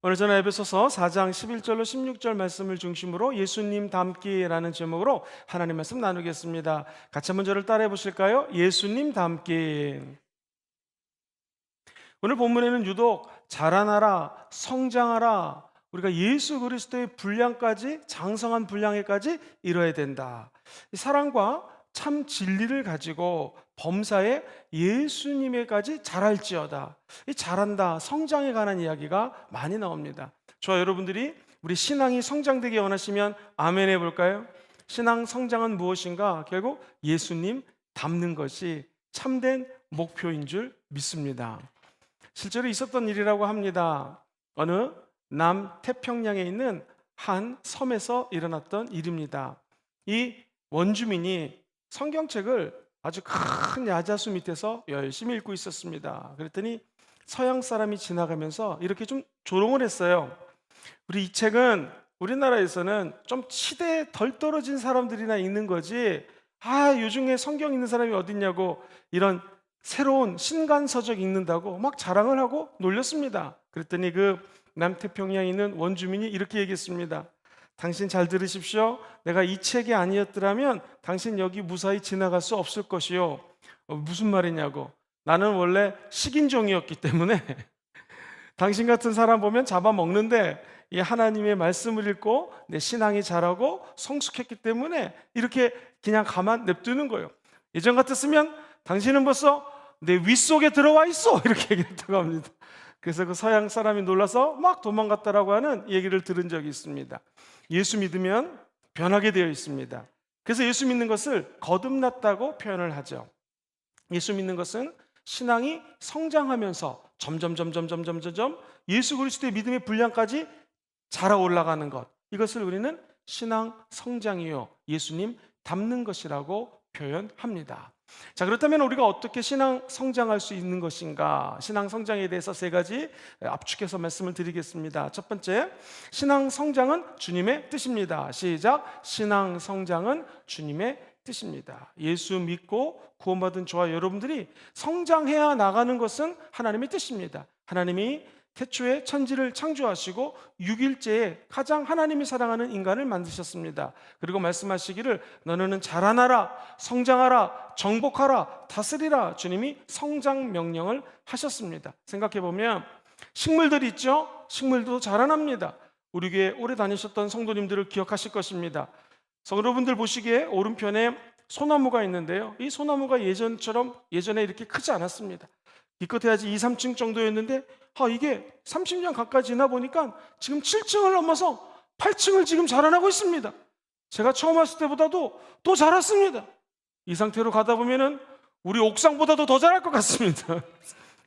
오늘 저는 에베소서 4장 11절로 16절 말씀을 중심으로 예수님 닮기라는 제목으로 하나님 말씀 나누겠습니다. 같이 한번 저를 따라해 보실까요? 예수님 닮기. 오늘 본문에는 유독 자라나라, 성장하라, 우리가 예수 그리스도의 분량까지, 장성한 분량에까지 이뤄야 된다. 이 사랑과 참 진리를 가지고 범사에 예수님에까지 자랄지어다. 이 자란다, 성장에 관한 이야기가 많이 나옵니다. 저와 여러분들이 우리 신앙이 성장되기 원하시면 아멘 해볼까요? 신앙 성장은 무엇인가? 결국 예수님 닮는 것이 참된 목표인 줄 믿습니다. 실제로 있었던 일이라고 합니다. 어느 남태평양에 있는 한 섬에서 일어났던 일입니다. 이 원주민이 성경책을 아주 큰 야자수 밑에서 열심히 읽고 있었습니다. 그랬더니 서양 사람이 지나가면서 이렇게 좀 조롱을 했어요. 우리 이 책은 우리나라에서는 좀 치대에 덜 떨어진 사람들이나 읽는 거지, 요즘에 성경 읽는 사람이 어딨냐고, 이런 새로운 신간서적 읽는다고 막 자랑을 하고 놀렸습니다. 그랬더니 그 남태평양에 있는 원주민이 이렇게 얘기했습니다. 당신 잘 들으십시오. 내가 이 책이 아니었더라면 당신 여기 무사히 지나갈 수 없을 것이요. 무슨 말이냐고. 나는 원래 식인종이었기 때문에 당신 같은 사람 보면 잡아먹는데, 이 하나님의 말씀을 읽고 내 신앙이 자라고 성숙했기 때문에 이렇게 그냥 가만 냅두는 거예요. 예전 같았으면 당신은 벌써 내 윗속에 들어와 있어, 이렇게 얘기했다고 합니다. 그래서 그 서양 사람이 놀라서 막 도망갔다라고 하는 얘기를 들은 적이 있습니다. 예수 믿으면 변하게 되어 있습니다. 그래서 예수 믿는 것을 거듭났다고 표현을 하죠. 예수 믿는 것은 신앙이 성장하면서 점점 예수 그리스도의 믿음의 분량까지 자라 올라가는 것, 이것을 우리는 신앙 성장이요, 예수님 닮는 것이라고 표현합니다. 자, 그렇다면 우리가 어떻게 신앙 성장할 수 있는 것인가? 신앙 성장에 대해서 세 가지 압축해서 말씀을 드리겠습니다. 첫 번째, 신앙 성장은 주님의 뜻입니다. 시작. 신앙 성장은 주님의 뜻입니다. 예수 믿고 구원받은 저와 여러분들이 성장해야 나가는 것은 하나님의 뜻입니다. 하나님이 태초에 천지를 창조하시고 6일째에 가장 하나님이 사랑하는 인간을 만드셨습니다. 그리고 말씀하시기를 너는 자라나라, 성장하라, 정복하라, 다스리라, 주님이 성장 명령을 하셨습니다. 생각해보면 식물들이 있죠? 식물도 자라납니다. 우리 교회 오래 다니셨던 성도님들을 기억하실 것입니다. 여러분들 보시기에 오른편에 소나무가 있는데요, 이 소나무가 예전에 이렇게 크지 않았습니다. 기껏해야지 2, 3층 정도였는데 이게 30년 가까이 지나 보니까 지금 7층을 넘어서 8층을 지금 자라나고 있습니다. 제가 처음 왔을 때보다도 더 자랐습니다. 이 상태로 가다 보면은 우리 옥상보다도 더 자랄 것 같습니다.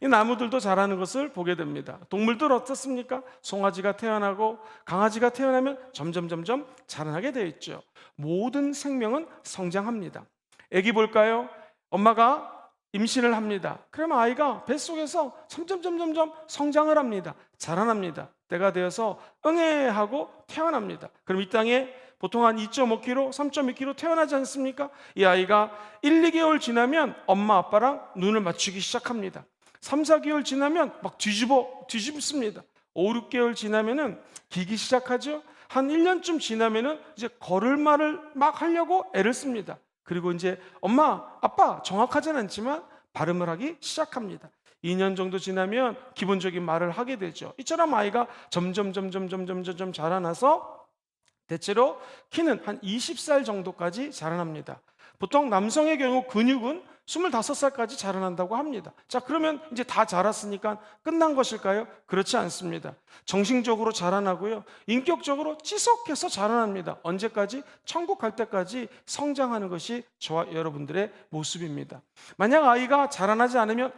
이 나무들도 자라는 것을 보게 됩니다. 동물들 어떻습니까? 송아지가 태어나고 강아지가 태어나면 점점 자라나게 되어 있죠. 모든 생명은 성장합니다. 애기 볼까요? 엄마가 임신을 합니다. 그러면 아이가 뱃속에서 점점 성장을 합니다. 자라납니다. 때가 되어서 응애하고 태어납니다. 그럼 이 땅에 보통 한 2.5kg, 3.2kg 태어나지 않습니까? 이 아이가 1, 2개월 지나면 엄마 아빠랑 눈을 맞추기 시작합니다. 3, 4개월 지나면 막 뒤집습니다. 5, 6개월 지나면은 기기 시작하죠. 한 1년쯤 지나면은 이제 걸을말을 막 하려고 애를 씁니다. 그리고 이제 엄마, 아빠 정확하진 않지만 발음을 하기 시작합니다. 2년 정도 지나면 기본적인 말을 하게 되죠. 이처럼 아이가 점점 자라나서 대체로 키는 한 20살 정도까지 자라납니다. 보통 남성의 경우 근육은 25살까지 자라난다고 합니다. 자, 그러면 이제 다 자랐으니까 끝난 것일까요? 그렇지 않습니다. 정신적으로 자라나고요, 인격적으로 지속해서 자라납니다. 언제까지? 천국 갈 때까지 성장하는 것이 저와 여러분들의 모습입니다. 만약 아이가 자라나지 않으면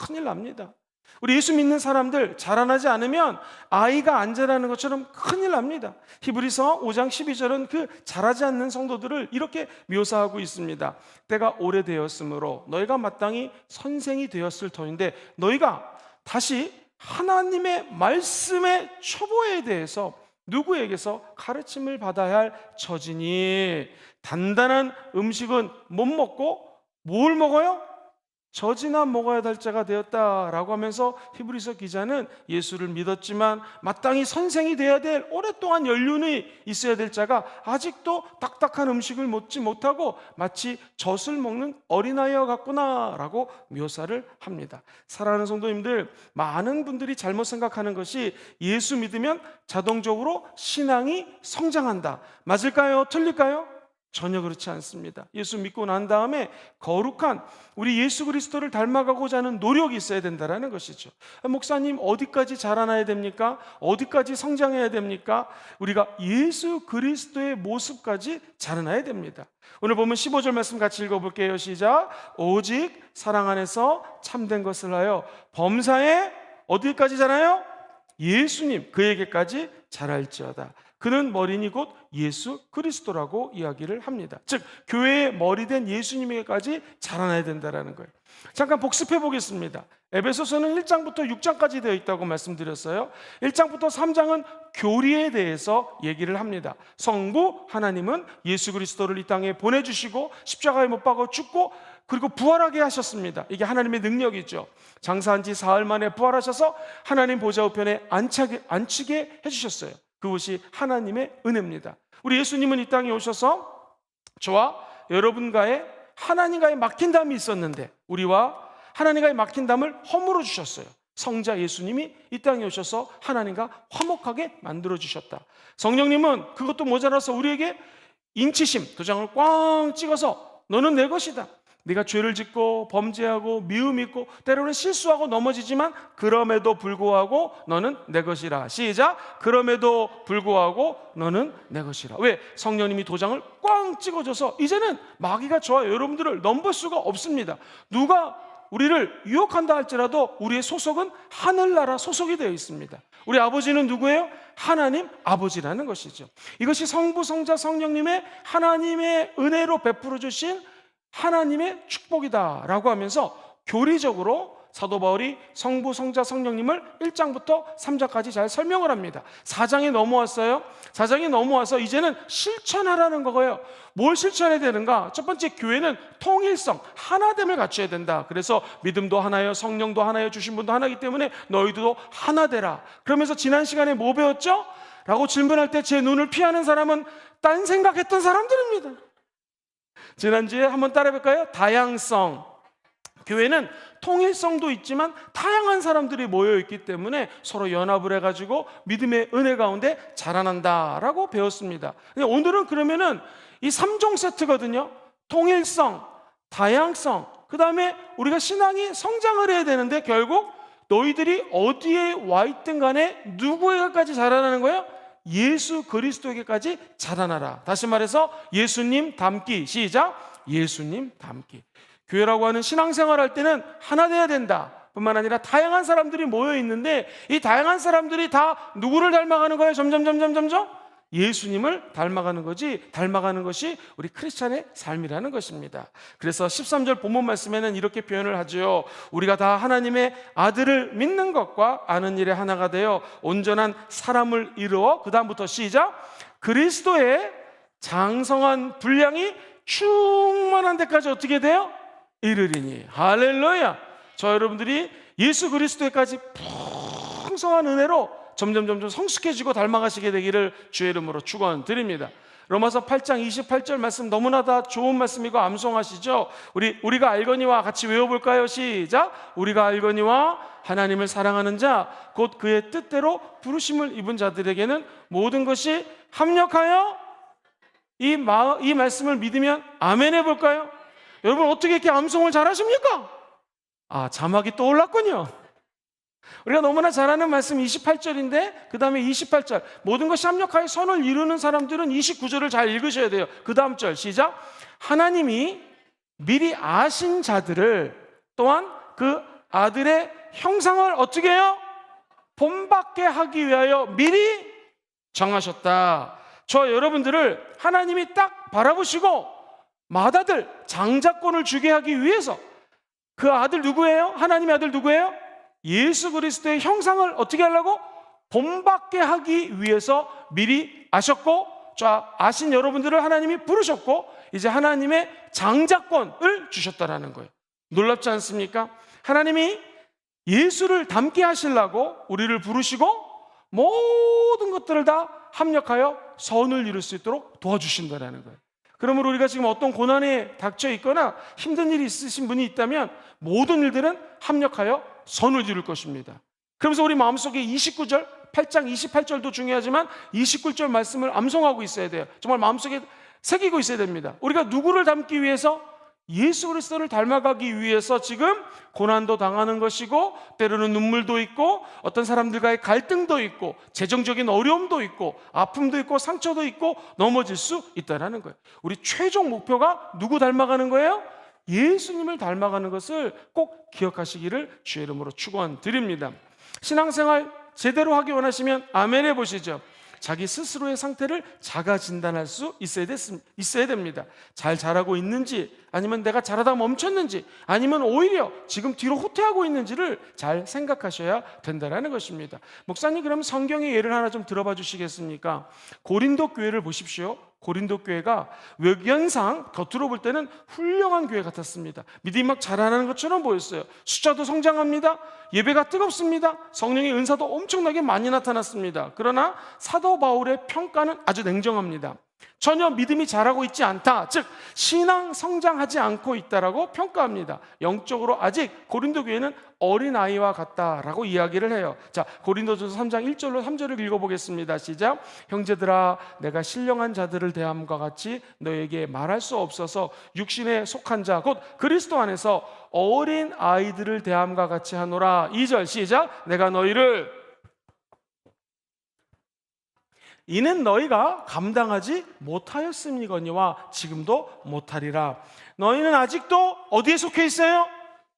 큰일 납니다. 우리 예수 믿는 사람들 자라나지 않으면 아이가 안 자라는 것처럼 큰일 납니다. 히브리서 5장 12절은 그 자라지 않는 성도들을 이렇게 묘사하고 있습니다. 때가 오래되었으므로 너희가 마땅히 선생이 되었을 터인데 너희가 다시 하나님의 말씀의 초보에 대해서 누구에게서 가르침을 받아야 할 처지니, 단단한 음식은 못 먹고 뭘 먹어요? 젖이나 먹어야 될 자가 되었다라고 하면서 히브리서 기자는 예수를 믿었지만 마땅히 선생이 돼야 될, 오랫동안 연륜이 있어야 될 자가 아직도 딱딱한 음식을 먹지 못하고 마치 젖을 먹는 어린아이와 같구나라고 묘사를 합니다. 사랑하는 성도님들, 많은 분들이 잘못 생각하는 것이 예수 믿으면 자동적으로 신앙이 성장한다. 맞을까요? 틀릴까요? 전혀 그렇지 않습니다. 예수 믿고 난 다음에 거룩한 우리 예수 그리스도를 닮아가고자 하는 노력이 있어야 된다는 것이죠. 목사님, 어디까지 자라나야 됩니까? 어디까지 성장해야 됩니까? 우리가 예수 그리스도의 모습까지 자라나야 됩니다. 오늘 보면 15절 말씀 같이 읽어볼게요. 시작. 오직 사랑 안에서 참된 것을 하여 범사에 어디까지 자라요? 예수님 그에게까지 자랄지어다. 그는 머리니 곧 예수 그리스도라고 이야기를 합니다. 즉 교회의 머리된 예수님에게까지 자라나야 된다는 거예요. 잠깐 복습해 보겠습니다. 에베소서는 1장부터 6장까지 되어 있다고 말씀드렸어요. 1장부터 3장은 교리에 대해서 얘기를 합니다. 성부 하나님은 예수 그리스도를 이 땅에 보내주시고 십자가에 못 박아 죽고 그리고 부활하게 하셨습니다. 이게 하나님의 능력이죠. 장사한 지 사흘 만에 부활하셔서 하나님 보좌 우편에 앉히게 해주셨어요. 그것이 하나님의 은혜입니다. 우리 예수님은 이 땅에 오셔서 저와 여러분과의 하나님과의 막힌담이 있었는데 우리와 하나님과의 막힌담을 허물어 주셨어요. 성자 예수님이 이 땅에 오셔서 하나님과 화목하게 만들어 주셨다. 성령님은 그것도 모자라서 우리에게 인치심 도장을 꽝 찍어서 너는 내 것이다. 네가 죄를 짓고 범죄하고 미움 있고 때로는 실수하고 넘어지지만 그럼에도 불구하고 너는 내 것이라. 시작. 그럼에도 불구하고 너는 내 것이라. 왜? 성령님이 도장을 꽝 찍어줘서 이제는 마귀가 저와 여러분들을 넘볼 수가 없습니다. 누가 우리를 유혹한다 할지라도 우리의 소속은 하늘나라 소속이 되어 있습니다. 우리 아버지는 누구예요? 하나님 아버지라는 것이죠. 이것이 성부 성자 성령님의 하나님의 은혜로 베풀어 주신 하나님의 축복이다라고 하면서 교리적으로 사도 바울이 성부, 성자, 성령님을 1장부터 3장까지 잘 설명을 합니다. 4장에 넘어왔어요. 4장에 넘어와서 이제는 실천하라는 거예요. 뭘 실천해야 되는가? 첫 번째, 교회는 통일성, 하나됨을 갖춰야 된다. 그래서 믿음도 하나요, 성령도 하나요, 주신 분도 하나이기 때문에 너희도 하나 되라. 그러면서 지난 시간에 뭐 배웠죠? 라고 질문할 때 제 눈을 피하는 사람은 딴 생각했던 사람들입니다. 지난주에 한번 따라해볼까요? 다양성. 교회는 통일성도 있지만 다양한 사람들이 모여있기 때문에 서로 연합을 해가지고 믿음의 은혜 가운데 자라난다라고 배웠습니다. 오늘은 그러면은 이 3종 세트거든요. 통일성, 다양성, 그 다음에 우리가 신앙이 성장을 해야 되는데 결국 너희들이 어디에 와 있든 간에 누구에게까지 자라나는 거예요? 예수 그리스도에게까지 자라나라. 다시 말해서 예수님 닮기. 시작. 예수님 닮기. 교회라고 하는 신앙생활 할 때는 하나 돼야 된다 뿐만 아니라 다양한 사람들이 모여 있는데 이 다양한 사람들이 다 누구를 닮아가는 거예요? 점점 예수님을 닮아가는 거지, 닮아가는 것이 우리 크리스찬의 삶이라는 것입니다. 그래서 13절 본문 말씀에는 이렇게 표현을 하죠. 우리가 다 하나님의 아들을 믿는 것과 아는 일에 하나가 되어 온전한 사람을 이루어, 그 다음부터 시작. 그리스도의 장성한 분량이 충만한 데까지 어떻게 돼요? 이르리니. 할렐루야. 저 여러분들이 예수 그리스도에까지 풍성한 은혜로 점점 성숙해지고 닮아가시게 되기를 주의 이름으로 축원드립니다. 로마서 8장 28절 말씀 너무나 다 좋은 말씀이고 암송하시죠. 우리가 알거니와 같이 외워볼까요? 시작. 우리가 알거니와 하나님을 사랑하는 자 곧 그의 뜻대로 부르심을 입은 자들에게는 모든 것이 합력하여 이 말씀을 믿으면 아멘 해볼까요? 여러분 어떻게 이렇게 암송을 잘하십니까? 자막이 떠올랐군요. 우리가 너무나 잘 아는 말씀 28절인데 그 다음에 28절 모든 것이 합력하여 선을 이루는 사람들은 29절을 잘 읽으셔야 돼요. 그 다음 절 시작. 하나님이 미리 아신 자들을 또한 그 아들의 형상을 어떻게 해요? 본받게 하기 위하여 미리 정하셨다. 저 여러분들을 하나님이 딱 바라보시고 맏아들 장자권을 주게 하기 위해서 그 아들 누구예요? 하나님의 아들 누구예요? 예수 그리스도의 형상을 어떻게 하려고? 본받게 하기 위해서 미리 아셨고, 아신 여러분들을 하나님이 부르셨고 이제 하나님의 장자권을 주셨다라는 거예요. 놀랍지 않습니까? 하나님이 예수를 닮게 하시려고 우리를 부르시고 모든 것들을 다 합력하여 선을 이룰 수 있도록 도와주신다는 거예요. 그러므로 우리가 지금 어떤 고난에 닥쳐 있거나 힘든 일이 있으신 분이 있다면 모든 일들은 합력하여 선을 이룰 것입니다. 그러면서 우리 마음속에 29절 8장 28절도 중요하지만 29절 말씀을 암송하고 있어야 돼요. 정말 마음속에 새기고 있어야 됩니다. 우리가 누구를 닮기 위해서? 예수 그리스도를 닮아가기 위해서 지금 고난도 당하는 것이고, 때로는 눈물도 있고, 어떤 사람들과의 갈등도 있고, 재정적인 어려움도 있고, 아픔도 있고, 상처도 있고, 넘어질 수 있다는 거예요. 우리 최종 목표가 누구 닮아가는 거예요? 예수님을 닮아가는 것을 꼭 기억하시기를 주의 이름으로 축원드립니다. 신앙생활 제대로 하기 원하시면 아멘 해보시죠. 자기 스스로의 상태를 자가 진단할 수 있어야 됩니다. 잘 자라고 있는지, 아니면 내가 자라다 멈췄는지, 아니면 오히려 지금 뒤로 후퇴하고 있는지를 잘 생각하셔야 된다는 것입니다. 목사님, 그럼 성경의 예를 하나 좀 들어봐 주시겠습니까? 고린도 교회를 보십시오. 고린도 교회가 외견상 겉으로 볼 때는 훌륭한 교회 같았습니다. 믿음이 막 자라나는 것처럼 보였어요. 숫자도 성장합니다. 예배가 뜨겁습니다. 성령의 은사도 엄청나게 많이 나타났습니다. 그러나 사도 바울의 평가는 아주 냉정합니다. 전혀 믿음이 자라고 있지 않다, 즉 신앙 성장하지 않고 있다라고 평가합니다. 영적으로 아직 고린도 교회는 어린아이와 같다라고 이야기를 해요. 자, 고린도전서 3장 1절로 3절을 읽어보겠습니다. 시작. 형제들아, 내가 신령한 자들을 대함과 같이 너에게 말할 수 없어서 육신에 속한 자 곧 그리스도 안에서 어린 아이들을 대함과 같이 하노라. 2절 시작. 내가 너희를 이는 너희가 감당하지 못하였음이거니와 지금도 못하리라. 너희는 아직도 어디에 속해 있어요?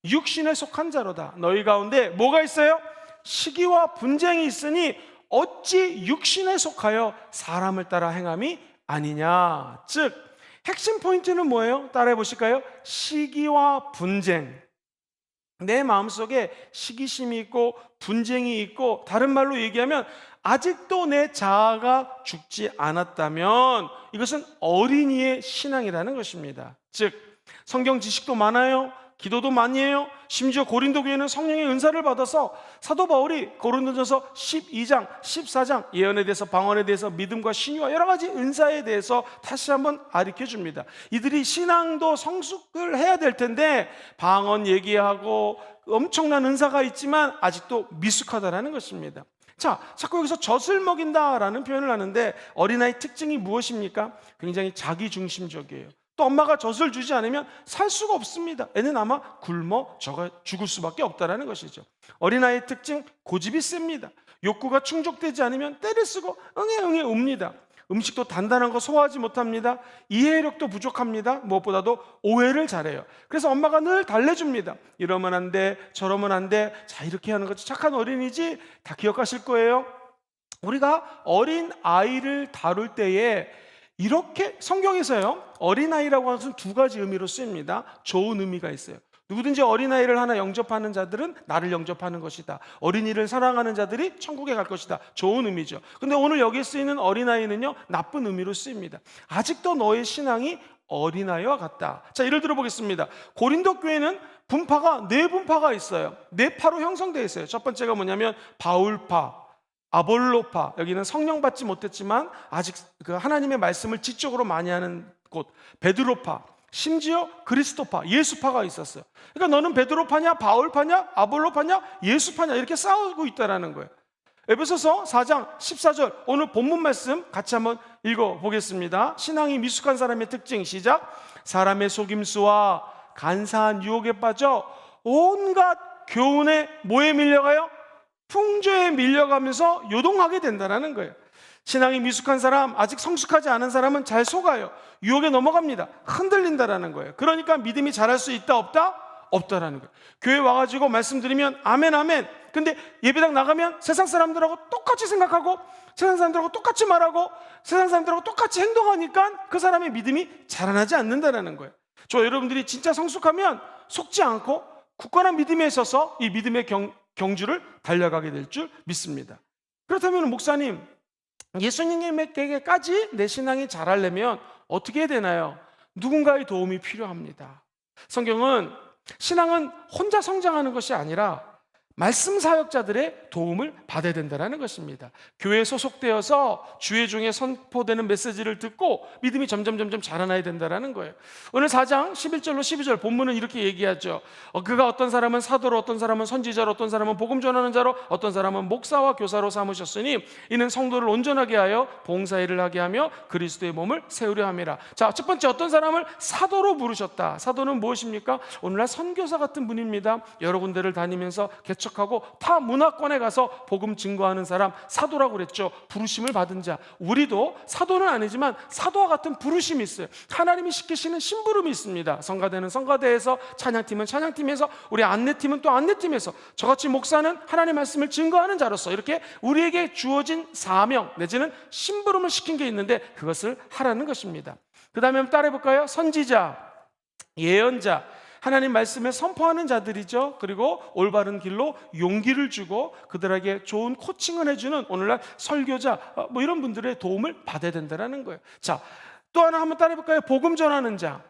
육신에 속한 자로다. 너희 가운데 뭐가 있어요? 시기와 분쟁이 있으니 어찌 육신에 속하여 사람을 따라 행함이 아니냐. 즉 핵심 포인트는 뭐예요? 따라해 보실까요? 시기와 분쟁. 내 마음속에 시기심이 있고 분쟁이 있고, 다른 말로 얘기하면 아직도 내 자아가 죽지 않았다면 이것은 어린이의 신앙이라는 것입니다. 즉 성경 지식도 많아요. 기도도 많이 해요. 심지어 고린도 교회는 성령의 은사를 받아서 사도 바울이 고린도전서 12장, 14장 예언에 대해서, 방언에 대해서, 믿음과 신유와 여러 가지 은사에 대해서 다시 한번 가르쳐 줍니다. 이들이 신앙도 성숙을 해야 될 텐데 방언 얘기하고 엄청난 은사가 있지만 아직도 미숙하다라는 것입니다. 자, 자꾸 여기서 젖을 먹인다라는 표현을 하는데 어린아이 특징이 무엇입니까? 굉장히 자기중심적이에요. 또 엄마가 젖을 주지 않으면 살 수가 없습니다. 애는 아마 굶어 죽을 수밖에 없다는 것이죠. 어린아이의 특징, 고집이 셉니다. 욕구가 충족되지 않으면 때를 쓰고 응애 웁니다. 음식도 단단한 거 소화하지 못합니다. 이해력도 부족합니다. 무엇보다도 오해를 잘해요. 그래서 엄마가 늘 달래줍니다. 이러면 안 돼, 저러면 안 돼. 자, 이렇게 하는 것이 착한 어린이지. 다 기억하실 거예요. 우리가 어린 아이를 다룰 때에 이렇게 성경에서요, 어린아이라고 하는 것은 두 가지 의미로 쓰입니다. 좋은 의미가 있어요. 누구든지 어린아이를 하나 영접하는 자들은 나를 영접하는 것이다. 어린이를 사랑하는 자들이 천국에 갈 것이다. 좋은 의미죠. 근데 오늘 여기에 쓰이는 어린아이는요, 나쁜 의미로 쓰입니다. 아직도 너의 신앙이 어린아이와 같다. 자, 예를 들어보겠습니다. 고린도 교회는 분파가 네 분파가 있어요. 네 파로 형성되어 있어요. 첫 번째가 뭐냐면 바울파, 아볼로파, 여기는 성령 받지 못했지만 아직 그 하나님의 말씀을 지적으로 많이 하는 곳, 베드로파, 심지어 그리스도파, 예수파가 있었어요. 그러니까 너는 베드로파냐, 바울파냐, 아볼로파냐, 예수파냐 이렇게 싸우고 있다는 거예요. 에베소서 4장 14절 오늘 본문 말씀 같이 한번 읽어보겠습니다. 신앙이 미숙한 사람의 특징 시작. 사람의 속임수와 간사한 유혹에 빠져 온갖 교훈에 뭐에 밀려가요? 풍조에 밀려가면서 요동하게 된다는 거예요. 신앙이 미숙한 사람, 아직 성숙하지 않은 사람은 잘 속아요. 유혹에 넘어갑니다. 흔들린다라는 거예요. 그러니까 믿음이 자랄 수 있다 없다? 없다라는 거예요. 교회 와가지고 말씀드리면 아멘 아멘. 근데 예배당 나가면 세상 사람들하고 똑같이 생각하고 세상 사람들하고 똑같이 말하고 세상 사람들하고 똑같이 행동하니까 그 사람의 믿음이 자라나지 않는다라는 거예요. 저 여러분들이 진짜 성숙하면 속지 않고 굳건한 믿음에 있어서 이 믿음의 경주를 달려가게 될 줄 믿습니다. 그렇다면 목사님, 예수님에게까지 내 신앙이 자라려면 어떻게 해야 되나요? 누군가의 도움이 필요합니다. 성경은 신앙은 혼자 성장하는 것이 아니라 말씀 사역자들의 도움을 받아야 된다는 것입니다. 교회에 소속되어서 주의 중에 선포되는 메시지를 듣고 믿음이 점점 자라나야 된다는 거예요. 오늘 4장 11절로 12절 본문은 이렇게 얘기하죠. 그가 어떤 사람은 사도로, 어떤 사람은 선지자로, 어떤 사람은 복음 전하는 자로, 어떤 사람은 목사와 교사로 삼으셨으니 이는 성도를 온전하게 하여 봉사일을 하게 하며 그리스도의 몸을 세우려 함이라. 자, 첫 번째, 어떤 사람을 사도로 부르셨다. 사도는 무엇입니까? 오늘날 선교사 같은 분입니다. 여러 군데를 다니면서 개척하고 타 문화권에 가서 복음 증거하는 사람, 사도라고 그랬죠. 부르심을 받은 자. 우리도 사도는 아니지만 사도와 같은 부르심이 있어요. 하나님이 시키시는 심부름이 있습니다. 성가대는 성가대에서, 찬양팀은 찬양팀에서, 우리 안내팀은 또 안내팀에서, 저같이 목사는 하나님의 말씀을 증거하는 자로서 이렇게 우리에게 주어진 사명 내지는 심부름을 시킨 게 있는데 그것을 하라는 것입니다. 그 다음에 한번 따라해 볼까요? 선지자, 예언자, 하나님 말씀을 선포하는 자들이죠. 그리고 올바른 길로 용기를 주고 그들에게 좋은 코칭을 해주는 오늘날 설교자, 뭐 이런 분들의 도움을 받아야 된다는 거예요. 자, 또 하나 한번 따라해볼까요? 복음 전하는 자,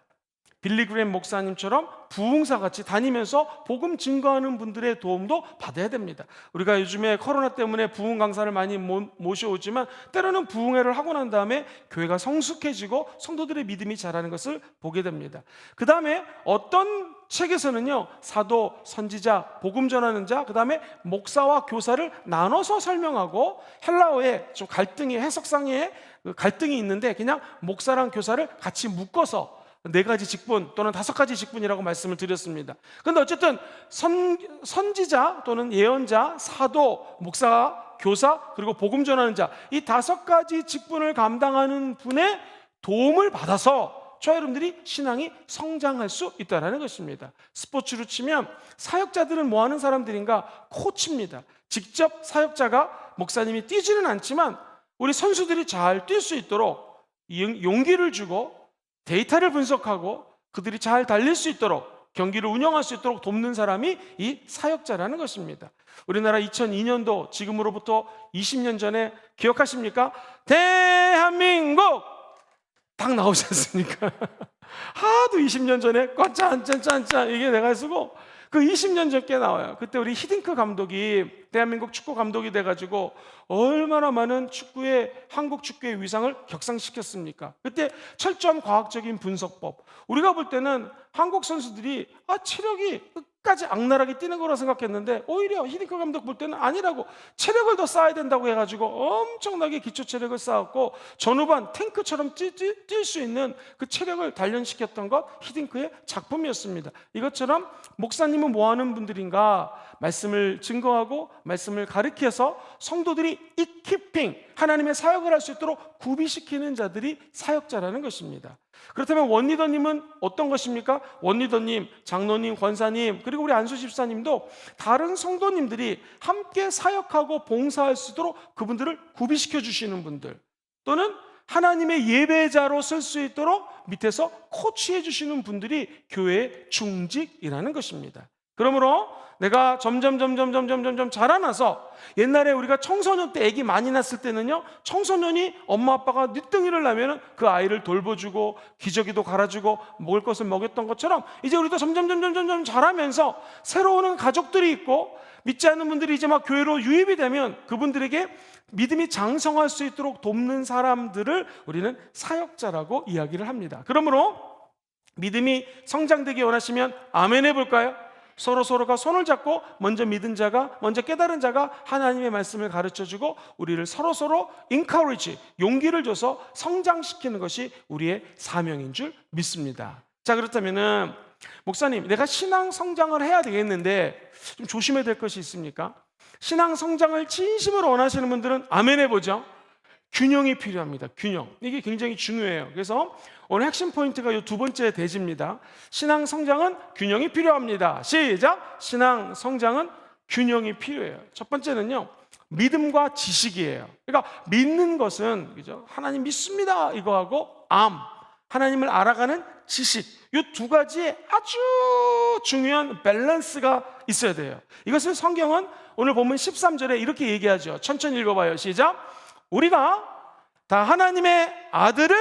빌리 그레임 목사님처럼 부흥사같이 다니면서 복음 증거하는 분들의 도움도 받아야 됩니다. 우리가 요즘에 코로나 때문에 부흥 강사를 많이 모셔오지만 때로는 부흥회를 하고 난 다음에 교회가 성숙해지고 성도들의 믿음이 자라는 것을 보게 됩니다. 그 다음에 어떤 책에서는요, 사도, 선지자, 복음 전하는 자, 그 다음에 목사와 교사를 나눠서 설명하고 헬라어에 좀 해석상의 갈등이 있는데 그냥 목사랑 교사를 같이 묶어서 4가지 직분 또는 5가지 직분이라고 말씀을 드렸습니다. 그런데 어쨌든 선지자 또는 예언자, 사도, 목사, 교사, 그리고 복음 전하는 자, 이 5가지 직분을 감당하는 분의 도움을 받아서 저와 여러분들이 신앙이 성장할 수 있다는 것입니다. 스포츠로 치면 사역자들은 뭐 하는 사람들인가? 코치입니다. 직접 사역자가, 목사님이 뛰지는 않지만 우리 선수들이 잘 뛸 수 있도록 용기를 주고 데이터를 분석하고 그들이 잘 달릴 수 있도록, 경기를 운영할 수 있도록 돕는 사람이 이 사역자라는 것입니다. 우리나라 2002년도, 지금으로부터 20년 전에 기억하십니까? 대한민국 딱 나오지 않습니까? 하도 20년 전에 짠짠짠짠 이게 내가 쓰고 그 20년 전께 나와요. 그때 우리 히딩크 감독이 대한민국 축구 감독이 돼가지고 얼마나 많은 한국 축구의 위상을 격상시켰습니까? 그때 철저한 과학적인 분석법. 우리가 볼 때는 한국 선수들이 체력이 끝까지 악랄하게 뛰는 거라 생각했는데 오히려 히딩크 감독 볼 때는 아니라고, 체력을 더 쌓아야 된다고 해가지고 엄청나게 기초 체력을 쌓았고 전후반 탱크처럼 뛸 수 있는 그 체력을 단련시켰던 것 히딩크의 작품이었습니다. 이것처럼 목사님은 뭐 하는 분들인가? 말씀을 증거하고 말씀을 가르쳐서 성도들이 이키핑, 하나님의 사역을 할 수 있도록 구비시키는 자들이 사역자라는 것입니다. 그렇다면 원리더님은 어떤 것입니까? 원리더님, 장로님, 권사님, 그리고 우리 안수 집사님도 다른 성도님들이 함께 사역하고 봉사할 수 있도록 그분들을 구비시켜 주시는 분들, 또는 하나님의 예배자로 쓸 수 있도록 밑에서 코치해 주시는 분들이 교회의 중직이라는 것입니다. 그러므로 내가 점점 자라나서, 옛날에 우리가 청소년 때 아기 많이 낳았을 때는요, 청소년이 엄마 아빠가 늦둥이를 나면 그 아이를 돌보주고 기저귀도 갈아주고 먹을 것을 먹였던 것처럼 이제 우리도 점점 자라면서 새로 오는 가족들이 있고 믿지 않는 분들이 이제 막 교회로 유입이 되면 그분들에게 믿음이 장성할 수 있도록 돕는 사람들을 우리는 사역자라고 이야기를 합니다. 그러므로 믿음이 성장되기 원하시면 아멘 해볼까요? 서로가 손을 잡고 먼저 믿은 자가, 먼저 깨달은 자가 하나님의 말씀을 가르쳐주고 우리를 서로 encourage, 용기를 줘서 성장시키는 것이 우리의 사명인 줄 믿습니다. 자, 그렇다면은 목사님, 내가 신앙 성장을 해야 되겠는데 좀 조심해야 될 것이 있습니까? 신앙 성장을 진심으로 원하시는 분들은 아멘 해보죠. 균형이 필요합니다. 균형. 이게 굉장히 중요해요. 그래서 오늘 핵심 포인트가 이 2번째 대지입니다. 신앙 성장은 균형이 필요합니다. 시작! 신앙 성장은 균형이 필요해요. 첫 번째는요, 믿음과 지식이에요. 그러니까 믿는 것은, 그죠? 하나님 믿습니다 이거하고 하나님을 알아가는 지식, 이 2가지의 아주 중요한 밸런스가 있어야 돼요. 이것을 성경은 오늘 본문 13절에 이렇게 얘기하죠. 천천히 읽어봐요. 시작! 우리가 다 하나님의 아들을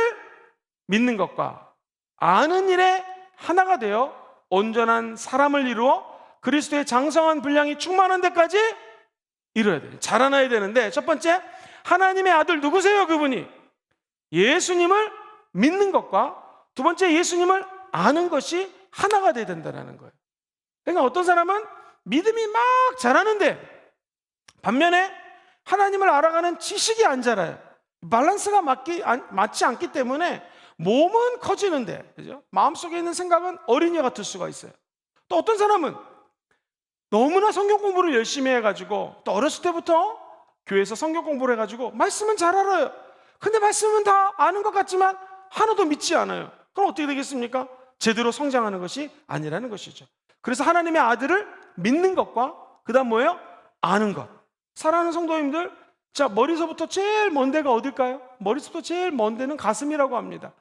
믿는 것과 아는 일에 하나가 되어 온전한 사람을 이루어 그리스도의 장성한 분량이 충만한 데까지 이뤄야 돼요. 자라나야 되는데, 첫 번째, 하나님의 아들 누구세요? 그분이 예수님을 믿는 것과 두 번째, 예수님을 아는 것이 하나가 돼야 된다는 거예요. 그러니까 어떤 사람은 믿음이 막 자라는데 반면에 하나님을 알아가는 지식이 안 자라요. 밸런스가 맞지 않기 때문에 몸은 커지는데, 그죠? 마음속에 있는 생각은 어린이 같을 수가 있어요. 또 어떤 사람은 너무나 성경 공부를 열심히 해가지고, 또 어렸을 때부터 교회에서 성경 공부를 해가지고 말씀은 잘 알아요. 근데 말씀은 다 아는 것 같지만 하나도 믿지 않아요. 그럼 어떻게 되겠습니까? 제대로 성장하는 것이 아니라는 것이죠. 그래서 하나님의 아들을 믿는 것과 그 다음 뭐예요? 아는 것. 사랑하는 성도님들, 자, 머리서부터 제일 먼 데가 어딜까요? 머리서부터 제일 먼 데는 가슴이라고 합니다.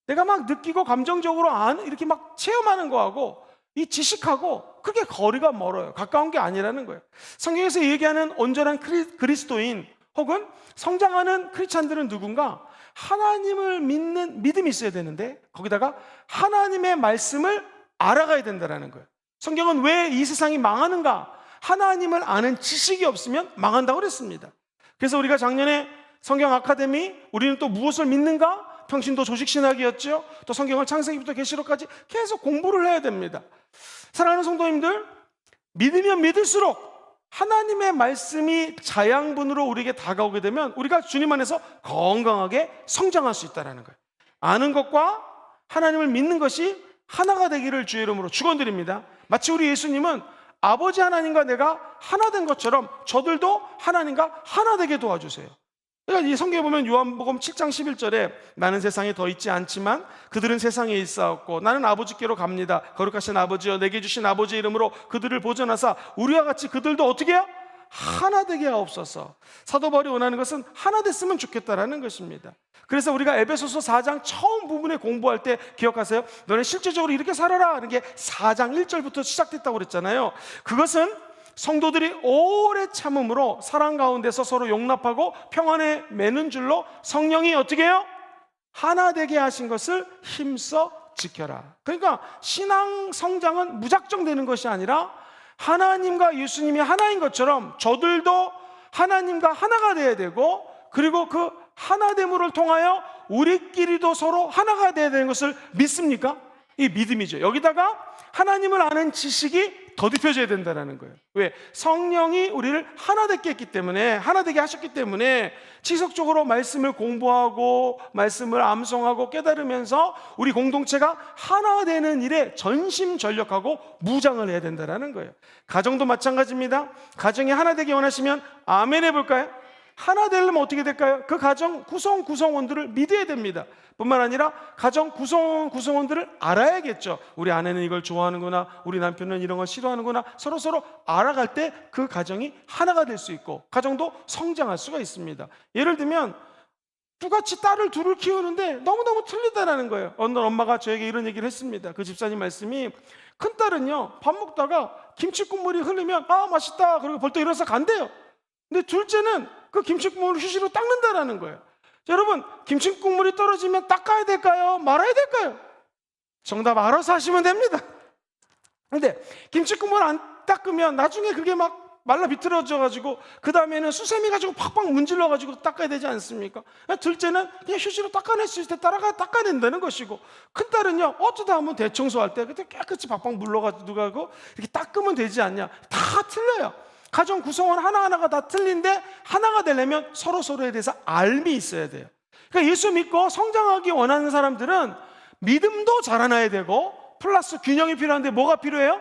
내가 막 느끼고 감정적으로 이렇게 막 체험하는 거하고 이 지식하고 크게 거리가 멀어요. 가까운 게 아니라는 거예요. 성경에서 얘기하는 온전한 그리스도인 혹은 성장하는 크리스찬들은 누군가? 하나님을 믿는 믿음이 있어야 되는데 거기다가 하나님의 말씀을 알아가야 된다는 거예요. 성경은 왜 이 세상이 망하는가? 하나님을 아는 지식이 없으면 망한다고 그랬습니다. 그래서 우리가 작년에 성경 아카데미, 우리는 또 무엇을 믿는가? 평신도 조직신학이었죠. 또 성경을 창세기부터 계시록까지 계속 공부를 해야 됩니다. 사랑하는 성도님들, 믿으면 믿을수록 하나님의 말씀이 자양분으로 우리에게 다가오게 되면 우리가 주님 안에서 건강하게 성장할 수 있다는 거예요. 아는 것과 하나님을 믿는 것이 하나가 되기를 주의 이름으로 축원드립니다. 마치 우리 예수님은 아버지 하나님과 내가 하나 된 것처럼 저들도 하나님과 하나 되게 도와주세요. 그러니까 이 성경에 보면 요한복음 7장 11절에 나는 세상에 더 있지 않지만 그들은 세상에 있사옵고 나는 아버지께로 갑니다. 거룩하신 아버지여 내게 주신 아버지의 이름으로 그들을 보존하사 우리와 같이 그들도 어떻게 해요? 하나 되게 하옵소서. 사도 바울이 원하는 것은 하나 됐으면 좋겠다라는 것입니다. 그래서 우리가 에베소서 4장 처음 부분에 공부할 때 기억하세요? 너네 실제적으로 이렇게 살아라 하는 게 4장 1절부터 시작됐다고 그랬잖아요. 그것은 성도들이 오래 참음으로 사랑 가운데서 서로 용납하고 평안에 매는 줄로 성령이 어떻게 해요? 하나 되게 하신 것을 힘써 지켜라. 그러니까 신앙 성장은 무작정 되는 것이 아니라 하나님과 예수님이 하나인 것처럼 저들도 하나님과 하나가 되어야 되고, 그리고 그 하나됨을 통하여 우리끼리도 서로 하나가 되어야 되는 것을 믿습니까? 이 믿음이죠. 여기다가 하나님을 아는 지식이 더딥혀져야 된다는 거예요. 왜? 성령이 우리를 하나 되게 했기 때문에, 하나 되게 하셨기 때문에 지속적으로 말씀을 공부하고 말씀을 암송하고 깨달으면서 우리 공동체가 하나 되는 일에 전심전력하고 무장을 해야 된다는 거예요. 가정도 마찬가지입니다. 가정이 하나 되기 원하시면 아멘 해볼까요? 하나 되려면 어떻게 될까요? 그 가정 구성원들을 믿어야 됩니다. 뿐만 아니라 가정 구성원들을 알아야겠죠. 우리 아내는 이걸 좋아하는구나, 우리 남편은 이런 걸 싫어하는구나. 서로 알아갈 때 그 가정이 하나가 될 수 있고 가정도 성장할 수가 있습니다. 예를 들면 똑같이 딸을 둘을 키우는데 너무너무 틀리다라는 거예요. 어느 날 엄마가 저에게 이런 얘기를 했습니다. 그 집사님 말씀이, 큰딸은요 밥 먹다가 김치 국물이 흐르면 아 맛있다 그리고 벌떡 일어나서 간대요. 근데 둘째는 그 김치 국물을 휴지로 닦는다라는 거예요. 자, 여러분, 김치 국물이 떨어지면 닦아야 될까요? 말아야 될까요? 정답 알아서 하시면 됩니다. 근데 김치 국물 안 닦으면 나중에 그게 막 말라 비틀어져가지고 그 다음에는 수세미 가지고 팍팍 문질러가지고 닦아야 되지 않습니까? 둘째는 그냥 휴지로 닦아낼 수 있을 때 닦아낸다는 것이고, 큰딸은요 어쩌다 하면 대청소할 때 그때 깨끗이 팍팍 물러가지고 이렇게 닦으면 되지 않냐. 다 틀려요. 가정 구성원 하나하나가 다 틀린데 하나가 되려면 서로에 대해서 알미 있어야 돼요. 그러니까 예수 믿고 성장하기 원하는 사람들은 믿음도 자라나야 되고 플러스 균형이 필요한데 뭐가 필요해요?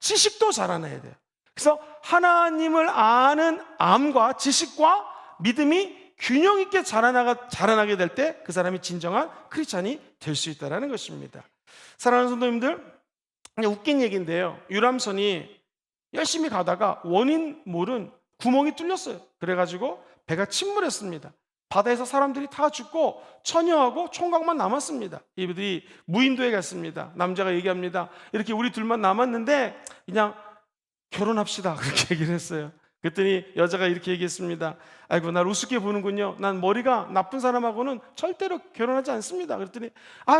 지식도 자라나야 돼요. 그래서 하나님을 아는 암과 지식과 믿음이 균형 있게 자라나게 될 때 그 사람이 진정한 크리스찬이 될 수 있다는 것입니다. 사랑하는 성도님들, 웃긴 얘기인데요, 유람선이 열심히 가다가 원인 모른 구멍이 뚫렸어요. 그래가지고 배가 침몰했습니다. 바다에서 사람들이 다 죽고 처녀하고 총각만 남았습니다. 이분들이 무인도에 갔습니다. 남자가 얘기합니다. 이렇게 우리 둘만 남았는데 그냥 결혼합시다, 그렇게 얘기를 했어요. 그랬더니 여자가 이렇게 얘기했습니다. 아이고, 날 우습게 보는군요. 난 머리가 나쁜 사람하고는 절대로 결혼하지 않습니다. 그랬더니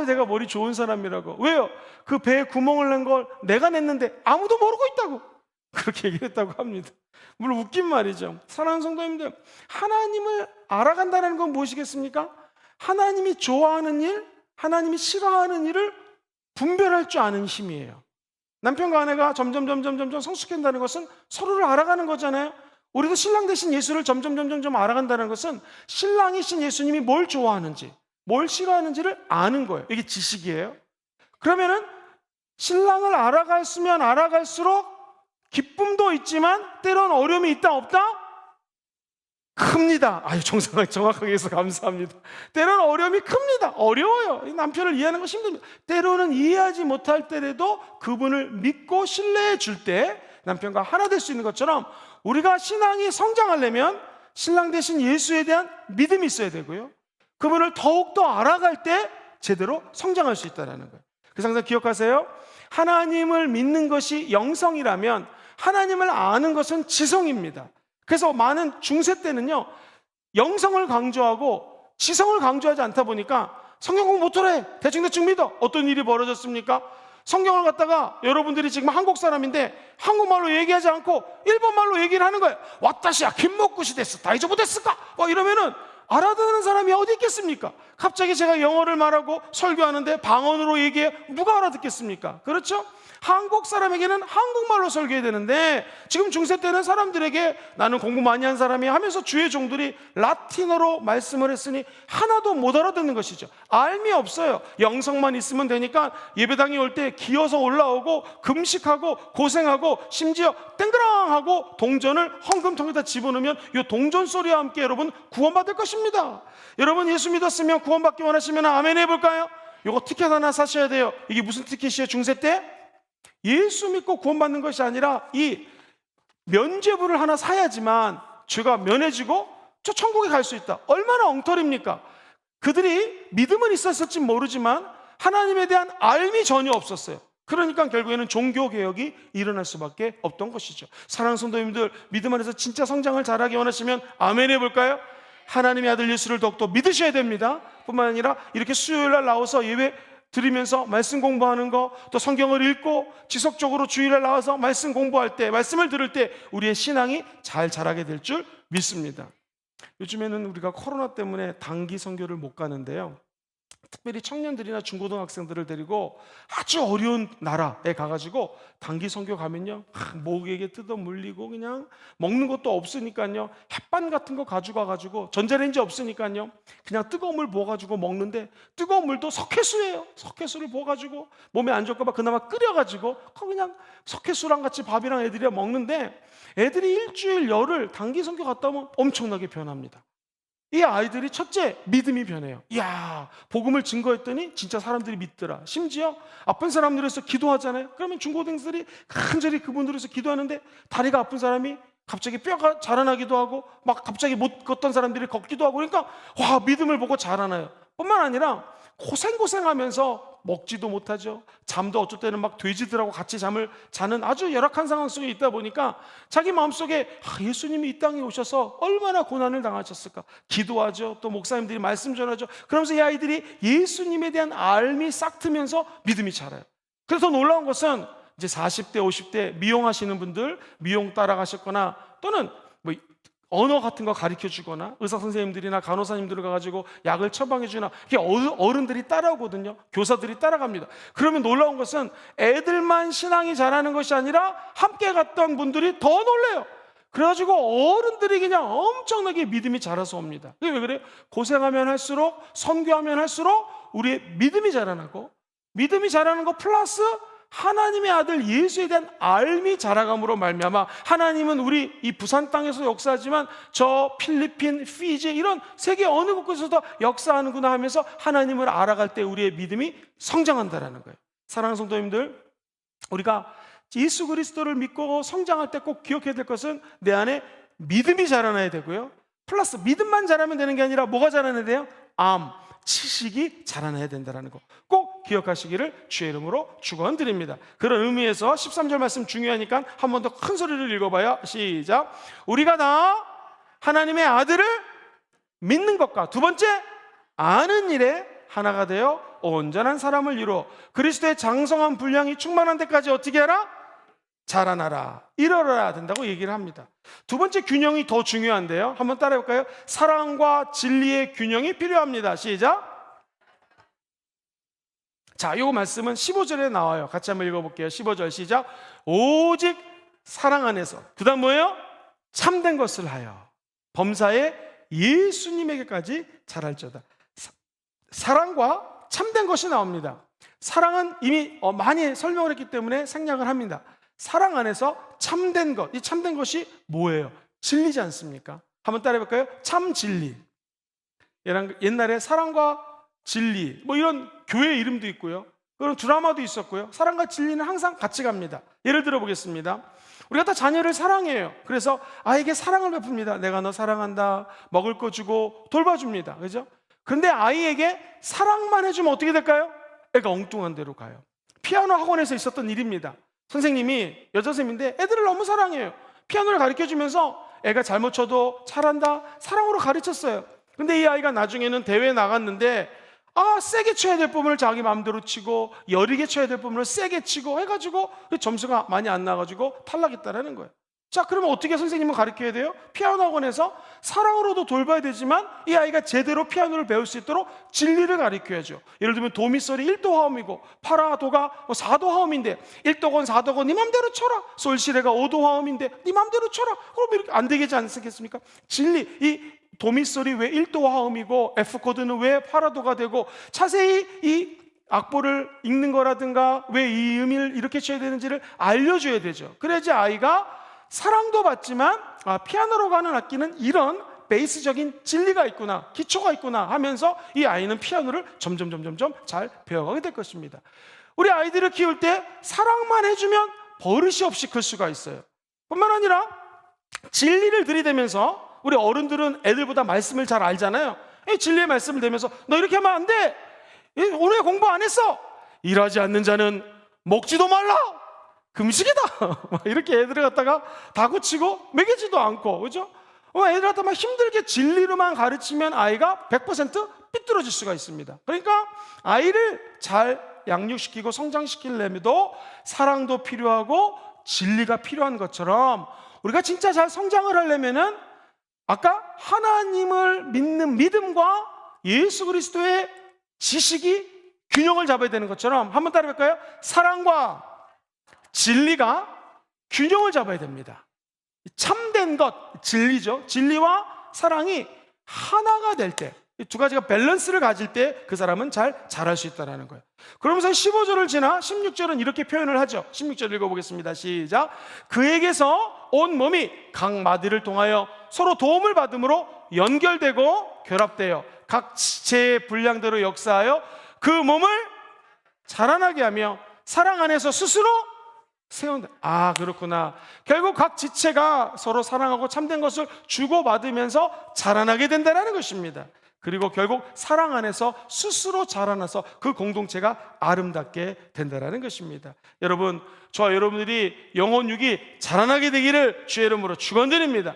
내가 머리 좋은 사람이라고. 왜요? 그 배에 구멍을 낸 걸 내가 냈는데 아무도 모르고 있다고 그렇게 얘기했다고 합니다. 물론 웃긴 말이죠. 사랑하는 성도님들, 하나님을 알아간다는 건 무엇이겠습니까? 하나님이 좋아하는 일, 하나님이 싫어하는 일을 분별할 줄 아는 힘이에요. 남편과 아내가 점점 성숙한다는 것은 서로를 알아가는 거잖아요. 우리도 신랑 되신 예수를 점점 알아간다는 것은 신랑이신 예수님이 뭘 좋아하는지, 뭘 싫어하는지를 아는 거예요. 이게 지식이에요. 그러면은 신랑을 알아갔으면 알아갈수록 기쁨도 있지만 때론 어려움이 있다 없다? 큽니다. 정확하게 해서 감사합니다. 때로는 어려움이 큽니다. 어려워요. 남편을 이해하는 거 힘듭니다. 때로는 이해하지 못할 때라도 그분을 믿고 신뢰해 줄 때 남편과 하나 될 수 있는 것처럼 우리가 신앙이 성장하려면 신랑 대신 예수에 대한 믿음이 있어야 되고요. 그분을 더욱더 알아갈 때 제대로 성장할 수 있다는 거예요. 그래서 항상 기억하세요. 하나님을 믿는 것이 영성이라면 하나님을 아는 것은 지성입니다. 그래서 많은 중세 때는요, 영성을 강조하고 지성을 강조하지 않다 보니까 성경 공부 못하래, 대충 믿어. 어떤 일이 벌어졌습니까? 성경을 갖다가 여러분들이 지금 한국 사람인데 한국말로 얘기하지 않고 일본말로 얘기를 하는 거예요. 와타시야 김목구시 데스 다이조부 데스까? 이러면은 알아듣는 사람이 어디 있겠습니까? 갑자기 제가 영어를 말하고 설교하는데 방언으로 얘기해, 누가 알아듣겠습니까? 그렇죠? 한국 사람에게는 한국말로 설교해야 되는데 지금 중세 때는 사람들에게 나는 공부 많이 한 사람이 하면서 주의 종들이 라틴어로 말씀을 했으니 하나도 못 알아듣는 것이죠. 알미 없어요. 영성만 있으면 되니까 예배당에 올 때 기어서 올라오고 금식하고 고생하고 심지어 땡그랑하고 동전을 헌금통에다 집어넣으면 이 동전 소리와 함께 여러분 구원받을 것입니다. 여러분 예수 믿었으면 구원받기 원하시면 아멘 해볼까요? 이거 티켓 하나 사셔야 돼요. 이게 무슨 티켓이에요? 중세 때? 예수 믿고 구원받는 것이 아니라 이 면죄부를 하나 사야지만 죄가 면해지고 저 천국에 갈 수 있다. 얼마나 엉터리입니까? 그들이 믿음은 있었을지 모르지만 하나님에 대한 알미 전혀 없었어요. 그러니까 결국에는 종교개혁이 일어날 수밖에 없던 것이죠. 사랑하는 성도님들, 믿음 안에서 진짜 성장을 잘하기 원하시면 아멘 해볼까요? 하나님의 아들 예수를 더욱더 믿으셔야 됩니다. 뿐만 아니라 이렇게 수요일날 나와서 예배 드리면서 말씀 공부하는 거, 또 성경을 읽고 지속적으로 주일에 나와서 말씀 공부할 때, 말씀을 들을 때 우리의 신앙이 잘 자라게 될 줄 믿습니다. 요즘에는 우리가 코로나 때문에 단기 선교를 못 가는데요, 특별히 청년들이나 중고등학생들을 데리고 아주 어려운 나라에 가가지고 단기 선교 가면요, 목에게 뜯어 물리고 그냥 먹는 것도 없으니까요, 햇반 같은 거 가져가가지고 전자레인지 없으니까요, 그냥 뜨거운 물 부어가지고 먹는데 뜨거운 물도 석회수예요. 석회수를 부어가지고 몸에 안 좋을까봐 그나마 끓여가지고 그냥 석회수랑 같이 밥이랑 애들이 먹는데 애들이 일주일 열흘 단기 선교 갔다 오면 엄청나게 변합니다. 이 아이들이 첫째 믿음이 변해요. 이야, 복음을 증거했더니 진짜 사람들이 믿더라. 심지어 아픈 사람들 위해서 기도하잖아요. 그러면 중고등생들이 간절히 그분들 위해서 기도하는데 다리가 아픈 사람이 갑자기 뼈가 자라나기도 하고 막 갑자기 못 걷던 사람들이 걷기도 하고, 그러니까 와, 믿음을 보고 자라나요. 뿐만 아니라 고생하면서 먹지도 못하죠. 잠도 어쩔 때는 막 돼지들하고 같이 잠을 자는 아주 열악한 상황 속에 있다 보니까 자기 마음속에 예수님이 이 땅에 오셔서 얼마나 고난을 당하셨을까 기도하죠. 또 목사님들이 말씀 전하죠. 그러면서 이 아이들이 예수님에 대한 알미 싹 트면서 믿음이 자라요. 그래서 놀라운 것은 이제 40대 50대 미용하시는 분들, 미용 따라가셨거나 또는 뭐 언어 같은 거 가르쳐 주거나 의사 선생님들이나 간호사님들 가가지고 약을 처방해 주나, 이게 어른들이 따라오거든요. 교사들이 따라갑니다. 그러면 놀라운 것은 애들만 신앙이 자라는 것이 아니라 함께 갔던 분들이 더 놀래요. 그래가지고 어른들이 그냥 엄청나게 믿음이 자라서 옵니다. 그게 왜 그래요? 고생하면 할수록, 선교하면 할수록 우리의 믿음이 자라나고, 믿음이 자라는 거 플러스 하나님의 아들 예수에 대한 알미 자라감으로 말미암아 하나님은 우리 이 부산 땅에서 역사하지만 저 필리핀, 피지 이런 세계 어느 곳에서도 역사하는구나 하면서 하나님을 알아갈 때 우리의 믿음이 성장한다는 거예요. 사랑하는 성도님들, 우리가 예수 그리스도를 믿고 성장할 때 꼭 기억해야 될 것은 내 안에 믿음이 자라나야 되고요, 플러스 믿음만 자라면 되는 게 아니라 뭐가 자라나야 돼요? 지식이 자라나야 된다는 거 꼭 기억하시기를 주의 이름으로 축원드립니다. 그런 의미에서 13절 말씀 중요하니까 한 번 더 큰 소리를 읽어봐요. 시작. 우리가 다 하나님의 아들을 믿는 것과 두 번째 아는 일에 하나가 되어 온전한 사람을 이루어 그리스도의 장성한 분량이 충만한 데까지 어떻게 하라? 자라나라, 이뤄야 된다고 얘기를 합니다. 두 번째 균형이 더 중요한데요. 한번 따라해볼까요? 사랑과 진리의 균형이 필요합니다. 시작. 자, 이 말씀은 15절에 나와요. 같이 한번 읽어볼게요. 15절 시작. 오직 사랑 안에서, 그 다음 뭐예요? 참된 것을 하여 범사에 예수님에게까지 자랄지어다. 사랑과 참된 것이 나옵니다. 사랑은 이미 많이 설명을 했기 때문에 생략을 합니다. 사랑 안에서 참된 것, 이 참된 것이 뭐예요? 진리지 않습니까? 한번 따라해볼까요? 참 진리. 옛날에 사랑과 진리, 뭐 이런 교회 이름도 있고요, 그런 드라마도 있었고요. 사랑과 진리는 항상 같이 갑니다. 예를 들어 보겠습니다. 우리가 다 자녀를 사랑해요. 그래서 아이에게 사랑을 베풉니다. 내가 너 사랑한다, 먹을 거 주고 돌봐줍니다. 그죠? 그런데 아이에게 사랑만 해주면 어떻게 될까요? 애가 엉뚱한 데로 가요. 피아노 학원에서 있었던 일입니다. 선생님이 여자선생님인데 애들을 너무 사랑해요. 피아노를 가르쳐주면서 애가 잘못 쳐도 잘한다, 사랑으로 가르쳤어요. 근데 이 아이가 나중에는 대회에 나갔는데 세게 쳐야 될 부분을 자기 마음대로 치고 여리게 쳐야 될 부분을 세게 치고 해가지고 점수가 많이 안 나가지고 탈락했다라는 거예요. 자, 그러면 어떻게 선생님은 가르쳐야 돼요? 피아노 학원에서 사랑으로도 돌봐야 되지만 이 아이가 제대로 피아노를 배울 수 있도록 진리를 가르쳐야죠. 예를 들면 도미솔이 1도 화음이고 파라도가 4도 화음인데 1도건 4도건 네 맘대로 쳐라. 솔시레가 5도 화음인데 네 맘대로 쳐라. 그럼 이렇게 안 되겠지 않겠습니까? 진리, 이 도미솔이 왜 1도 화음이고 F 코드는 왜 파라도가 되고 자세히 이 악보를 읽는 거라든가 왜 이 음을 이렇게 쳐야 되는지를 알려줘야 되죠. 그래야지 아이가 사랑도 받지만 피아노로 가는 악기는 이런 베이스적인 진리가 있구나, 기초가 있구나 하면서 이 아이는 피아노를 점점 잘 배워가게 될 것입니다. 우리 아이들을 키울 때 사랑만 해주면 버릇이 없이 클 수가 있어요. 뿐만 아니라 진리를 들이대면서 우리 어른들은 애들보다 말씀을 잘 알잖아요. 이 진리의 말씀을 대면서 너 이렇게 하면 안 돼, 오늘 공부 안 했어, 일하지 않는 자는 먹지도 말라, 금식이다 이렇게 애들을 갖다가 다그치고 먹이지도 않고, 그죠? 애들 갖다 막 힘들게 진리로만 가르치면 아이가 100% 삐뚤어질 수가 있습니다. 그러니까 아이를 잘 양육시키고 성장시키려면도 사랑도 필요하고 진리가 필요한 것처럼 우리가 진짜 잘 성장을 하려면은 아까 하나님을 믿는 믿음과 예수 그리스도의 지식이 균형을 잡아야 되는 것처럼 한번 따라해볼까요? 사랑과 진리가 균형을 잡아야 됩니다. 참된 것, 진리죠. 진리와 사랑이 하나가 될 때, 이 두 가지가 밸런스를 가질 때 그 사람은 잘 자랄 수 있다는 거예요. 그러면서 15절을 지나 16절은 이렇게 표현을 하죠. 16절 읽어보겠습니다. 시작. 그에게서 온 몸이 각 마디를 통하여 서로 도움을 받음으로 연결되고 결합되어 각 지체의 분량대로 역사하여 그 몸을 자라나게 하며 사랑 안에서 스스로 세운다. 그렇구나. 결국 각 지체가 서로 사랑하고 참된 것을 주고받으면서 자라나게 된다는 것입니다. 그리고 결국 사랑 안에서 스스로 자라나서 그 공동체가 아름답게 된다는 것입니다. 여러분, 저와 여러분들이 영혼육이 자라나게 되기를 주의 이름으로 축원드립니다.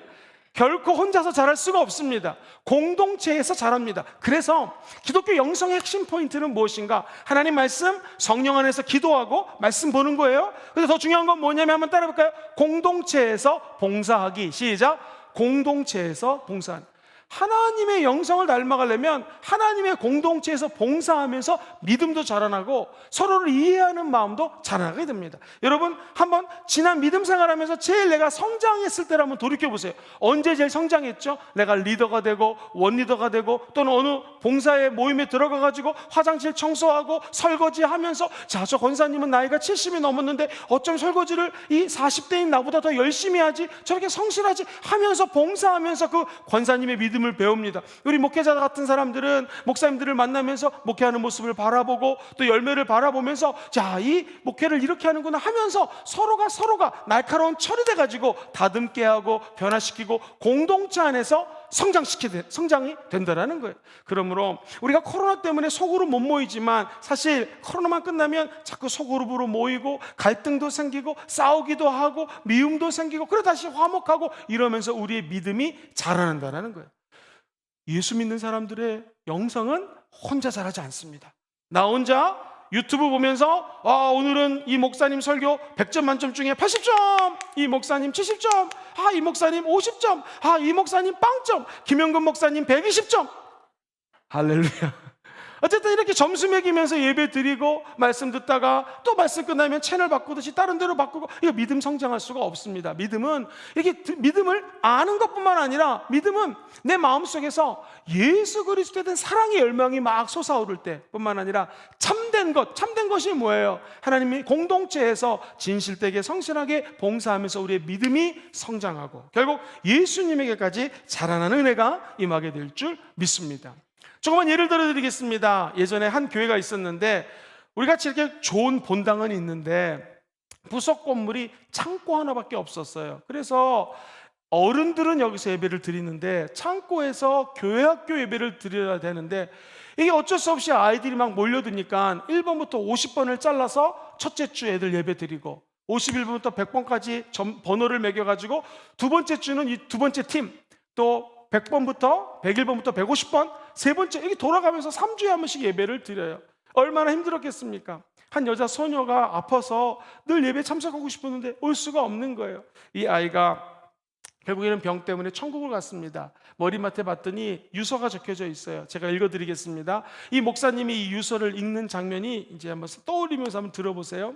결코 혼자서 자랄 수가 없습니다. 공동체에서 자랍니다. 그래서 기독교 영성의 핵심 포인트는 무엇인가? 하나님 말씀, 성령 안에서 기도하고 말씀 보는 거예요. 그래서 더 중요한 건 뭐냐면 한번 따라해볼까요? 공동체에서 봉사하기. 시작. 공동체에서 봉사하기. 하나님의 영성을 닮아가려면 하나님의 공동체에서 봉사하면서 믿음도 자라나고 서로를 이해하는 마음도 자라나게 됩니다. 여러분, 한번 지난 믿음 생활하면서 제일 내가 성장했을 때를 한번 돌이켜보세요. 언제 제일 성장했죠? 내가 리더가 되고 원리더가 되고 또는 어느 봉사의 모임에 들어가가지고 화장실 청소하고 설거지하면서 저 권사님은 나이가 70이 넘었는데 어쩜 설거지를 이 40대인 나보다 더 열심히 하지, 저렇게 성실하지 하면서 봉사하면서 그 권사님의 믿음 을 배웁니다. 우리 목회자 같은 사람들은 목사님들을 만나면서 목회하는 모습을 바라보고 또 열매를 바라보면서 이 목회를 이렇게 하는구나 하면서 서로가 날카로운 철이 돼가지고 다듬게 하고 변화시키고 공동체 안에서 성장이 된다라는 거예요. 그러므로 우리가 코로나 때문에 소그룹 못 모이지만 사실 코로나만 끝나면 자꾸 소그룹으로 모이고 갈등도 생기고 싸우기도 하고 미움도 생기고 그러다 다시 화목하고 이러면서 우리의 믿음이 자라난다는 거예요. 예수 믿는 사람들의 영성은 혼자 자라지 않습니다. 나 혼자 유튜브 보면서 오늘은 이 목사님 설교 100점 만점 중에 80점, 이 목사님 70점, 이 목사님 50점, 이 목사님 빵점, 김영근 목사님 120점. 할렐루야. 어쨌든 이렇게 점수 매기면서 예배 드리고 말씀 듣다가 또 말씀 끝나면 채널 바꾸듯이 다른 데로 바꾸고, 이거 믿음 성장할 수가 없습니다. 믿음은 이게 믿음을 아는 것뿐만 아니라 믿음은 내 마음속에서 예수 그리스도에 대한 사랑의 열망이 막 솟아오를 때뿐만 아니라 참된 것이 뭐예요? 하나님이 공동체에서 진실되게 성실하게 봉사하면서 우리의 믿음이 성장하고 결국 예수님에게까지 자라나는 은혜가 임하게 될 줄 믿습니다. 조금만 예를 들어 드리겠습니다. 예전에 한 교회가 있었는데 우리 같이 이렇게 좋은 본당은 있는데 부속 건물이 창고 하나밖에 없었어요. 그래서 어른들은 여기서 예배를 드리는데 창고에서 교회 학교 예배를 드려야 되는데 이게 어쩔 수 없이 아이들이 막 몰려드니까 1번부터 50번을 잘라서 첫째 주 애들 예배 드리고 51번부터 100번까지 번호를 매겨가지고 두 번째 주는 이 두 번째 팀, 또 100번부터 101번부터 150번 세 번째 이렇게 돌아가면서 3주에 한 번씩 예배를 드려요. 얼마나 힘들었겠습니까? 한 여자 소녀가 아파서 늘 예배 참석하고 싶었는데 올 수가 없는 거예요. 이 아이가 결국에는 병 때문에 천국을 갔습니다. 머리맡에 봤더니 유서가 적혀져 있어요. 제가 읽어드리겠습니다. 이 목사님이 이 유서를 읽는 장면이 이제 한번 떠올리면서 한번 들어보세요.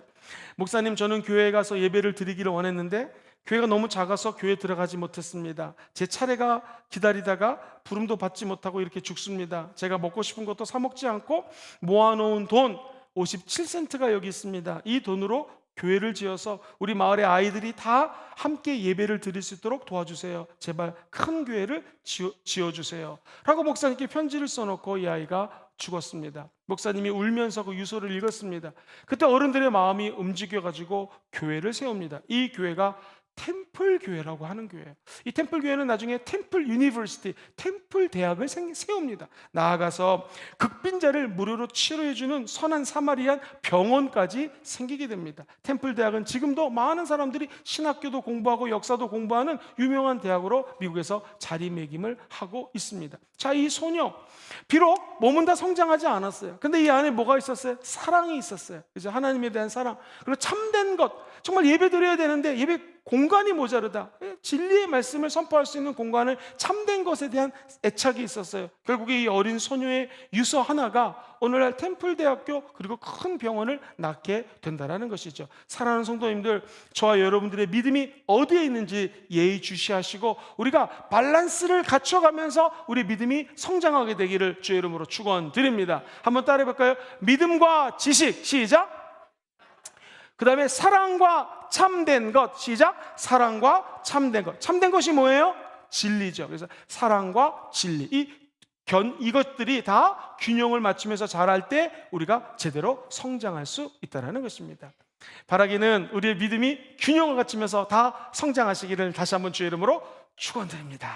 목사님, 저는 교회에 가서 예배를 드리기를 원했는데 교회가 너무 작아서 교회에 들어가지 못했습니다. 제 차례가 기다리다가 부름도 받지 못하고 이렇게 죽습니다. 제가 먹고 싶은 것도 사 먹지 않고 모아놓은 돈 57센트가 여기 있습니다. 이 돈으로 교회를 지어서 우리 마을의 아이들이 다 함께 예배를 드릴 수 있도록 도와주세요. 제발 큰 교회를 지어주세요 라고 목사님께 편지를 써놓고 이 아이가 죽었습니다. 목사님이 울면서 그 유서를 읽었습니다. 그때 어른들의 마음이 움직여가지고 교회를 세웁니다. 이 교회가 템플 교회라고 하는 교회예요. 이 템플 교회는 나중에 템플 유니버시티, 템플 대학을 세웁니다. 나아가서 극빈자를 무료로 치료해주는 선한 사마리안 병원까지 생기게 됩니다. 템플 대학은 지금도 많은 사람들이 신학교도 공부하고 역사도 공부하는 유명한 대학으로 미국에서 자리매김을 하고 있습니다. 자, 이 소녀 비록 몸은 다 성장하지 않았어요. 근데 이 안에 뭐가 있었어요? 사랑이 있었어요. 그래서 하나님에 대한 사랑, 그리고 참된 것, 정말 예배 드려야 되는데 예배 공간이 모자르다. 진리의 말씀을 선포할 수 있는 공간을 참된 것에 대한 애착이 있었어요. 결국에 이 어린 소녀의 유서 하나가 오늘날 템플대학교 그리고 큰 병원을 낳게 된다는 것이죠. 사랑하는 성도님들, 저와 여러분들의 믿음이 어디에 있는지 예의주시하시고 우리가 밸런스를 갖춰가면서 우리 믿음이 성장하게 되기를 주의 이름으로 축원드립니다. 한번 따라해 볼까요? 믿음과 지식, 시작. 그 다음에 사랑과 참된 것, 시작. 사랑과 참된 것. 참된 것이 뭐예요? 진리죠. 그래서 사랑과 진리, 이것들이 다 균형을 맞추면서 자랄 때 우리가 제대로 성장할 수 있다는 것입니다. 바라기는 우리의 믿음이 균형을 갖추면서 다 성장하시기를 다시 한번 주의 이름으로 축원드립니다.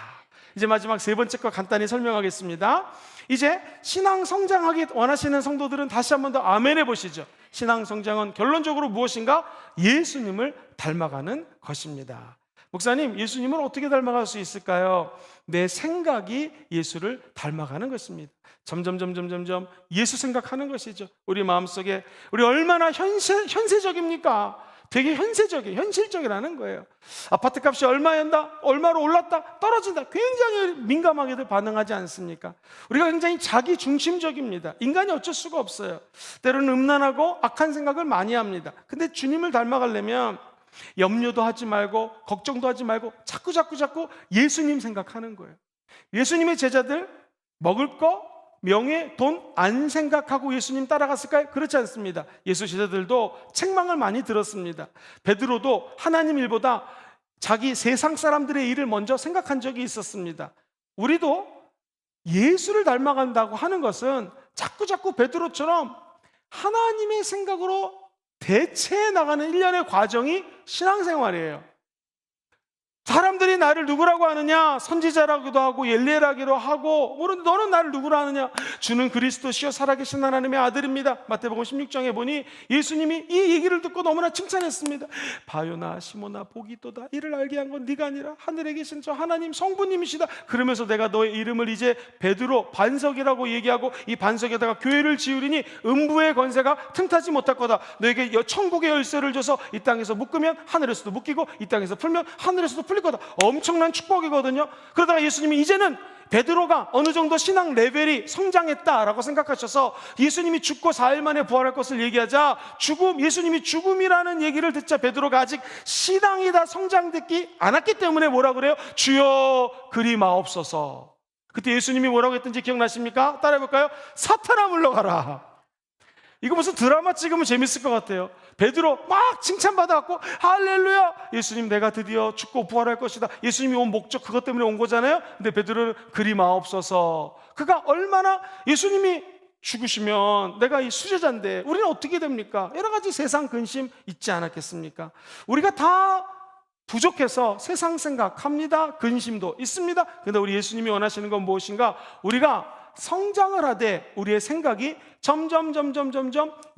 이제 마지막 세 번째 거 간단히 설명하겠습니다. 이제 신앙 성장하기 원하시는 성도들은 다시 한번 더 아멘 해보시죠. 신앙 성장은 결론적으로 무엇인가? 예수님을 닮아가는 것입니다. 목사님, 예수님을 어떻게 닮아갈 수 있을까요? 내 생각이 예수를 닮아가는 것입니다. 점점 예수 생각하는 것이죠. 우리 마음속에 우리 얼마나 현세적입니까? 되게 현실적이라는 거예요. 아파트 값이 얼마로 올랐다, 떨어진다. 굉장히 민감하게들 반응하지 않습니까? 우리가 굉장히 자기 중심적입니다. 인간이 어쩔 수가 없어요. 때로는 음란하고 악한 생각을 많이 합니다. 근데 주님을 닮아가려면 염려도 하지 말고 걱정도 하지 말고 자꾸 예수님 생각하는 거예요. 예수님의 제자들 먹을 거, 명예, 돈 안 생각하고 예수님 따라갔을까요? 그렇지 않습니다. 예수 제자들도 책망을 많이 들었습니다. 베드로도 하나님 일보다 자기 세상 사람들의 일을 먼저 생각한 적이 있었습니다. 우리도 예수를 닮아간다고 하는 것은 자꾸 베드로처럼 하나님의 생각으로 대체해 나가는 일련의 과정이 신앙생활이에요. 사람들이 나를 누구라고 하느냐? 선지자라고도 하고 엘리야라기도 하고, 너는 나를 누구라 하느냐? 주는 그리스도시요 살아계신 하나님의 아들입니다. 마태복음 16장에 보니 예수님이 이 얘기를 듣고 너무나 칭찬했습니다. 바요나 시모나 복이 있도다. 이를 알게 한 건 네가 아니라 하늘에 계신 저 하나님 성부님이시다. 그러면서 내가 너의 이름을 이제 베드로 반석이라고 얘기하고 이 반석에다가 교회를 지으리니 음부의 권세가 틈타지 못할 거다. 너에게 천국의 열쇠를 줘서 이 땅에서 묶으면 하늘에서도 묶이고 이 땅에서 풀면 하늘에서도 풀릴 거다. 엄청난 축복이거든요. 그러다가 예수님이 이제는 베드로가 어느 정도 신앙 레벨이 성장했다라고 생각하셔서 예수님이 죽고 4일 만에 부활할 것을 얘기하자 예수님이 죽음이라는 얘기를 듣자 베드로가 아직 신앙이 다 성장됐지 않았기 때문에 뭐라 그래요? 주여 그리 마옵소서. 그때 예수님이 뭐라고 했던지 기억나십니까? 따라해볼까요? 사탄아 물러가라. 이거 무슨 드라마 찍으면 재밌을 것 같아요. 베드로 막 칭찬받아갖고 할렐루야, 예수님 내가 드디어 죽고 부활할 것이다. 예수님이 온 목적 그것 때문에 온 거잖아요. 근데 베드로는 그리 마옵소서. 그가 얼마나 예수님이 죽으시면 내가 이 수제자인데 우리는 어떻게 됩니까? 여러 가지 세상 근심 있지 않았겠습니까? 우리가 다 부족해서 세상 생각합니다. 근심도 있습니다. 근데 우리 예수님이 원하시는 건 무엇인가? 우리가 성장을 하되 우리의 생각이 점점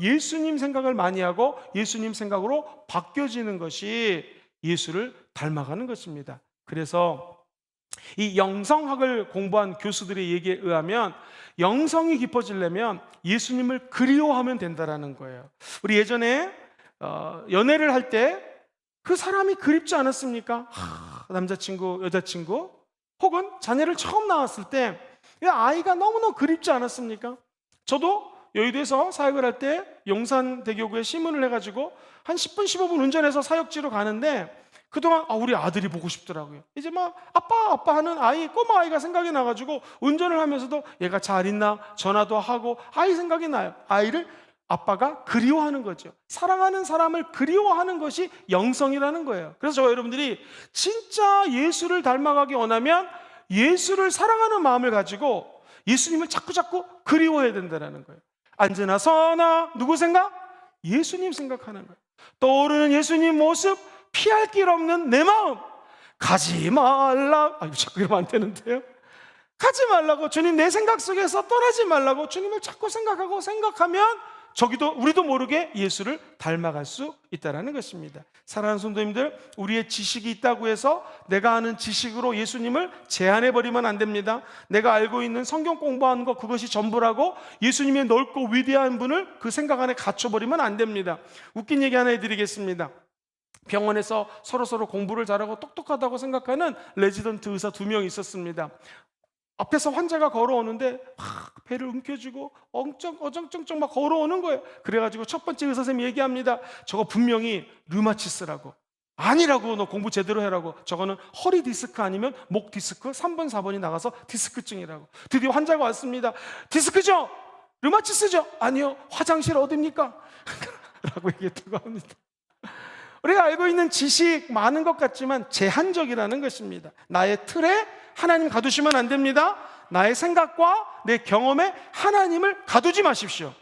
예수님 생각을 많이 하고 예수님 생각으로 바뀌어지는 것이 예수를 닮아가는 것입니다. 그래서 이 영성학을 공부한 교수들의 얘기에 의하면 영성이 깊어지려면 예수님을 그리워하면 된다라는 거예요. 우리 예전에 연애를 할 때 그 사람이 그립지 않았습니까? 남자친구, 여자친구 혹은 자녀를 처음 낳았을 때 아이가 너무너무 그립지 않았습니까? 저도 여의도에서 사역을 할 때 용산대교구에 시문을 해가지고 한 10분 15분 운전해서 사역지로 가는데 그동안 우리 아들이 보고 싶더라고요. 이제 막 아빠 하는 꼬마 아이가 생각이 나가지고 운전을 하면서도 얘가 잘 있나 전화도 하고 아이 생각이 나요. 아이를 아빠가 그리워하는 거죠. 사랑하는 사람을 그리워하는 것이 영성이라는 거예요. 그래서 저와 여러분들이 진짜 예수를 닮아가기 원하면 예수를 사랑하는 마음을 가지고 예수님을 자꾸 그리워해야 된다는 거예요. 앉으나 서나 누구 생각? 예수님 생각하는 거예요. 떠오르는 예수님 모습, 피할 길 없는 내 마음. 가지 말라. 자꾸 이러면 안 되는데요. 가지 말라고, 주님 내 생각 속에서 떠나지 말라고 주님을 자꾸 생각하면 우리도 모르게 예수를 닮아갈 수 있다는 것입니다. 사랑하는 성도님들, 우리의 지식이 있다고 해서 내가 아는 지식으로 예수님을 제한해버리면 안 됩니다. 내가 알고 있는 성경 공부하는 것 그것이 전부라고 예수님의 넓고 위대한 분을 그 생각 안에 갇혀버리면 안 됩니다. 웃긴 얘기 하나 해드리겠습니다. 병원에서 서로 공부를 잘하고 똑똑하다고 생각하는 레지던트 의사 2명 있었습니다. 앞에서 환자가 걸어오는데 막 배를 움켜쥐고 어정쩡쩡 막 걸어오는 거예요. 그래가지고 첫 번째 의사 선생님이 얘기합니다. 저거 분명히 류마티스라고. 아니라고, 너 공부 제대로 해라고. 저거는 허리 디스크 아니면 목 디스크 3번 4번이 나가서 디스크증이라고. 드디어 환자가 왔습니다. 디스크죠? 류마티스죠? 아니요. 화장실 어딥니까? 라고 얘기했다고 합니다. 우리가 알고 있는 지식 많은 것 같지만 제한적이라는 것입니다. 나의 틀에 하나님 가두시면 안 됩니다. 나의 생각과 내 경험에 하나님을 가두지 마십시오.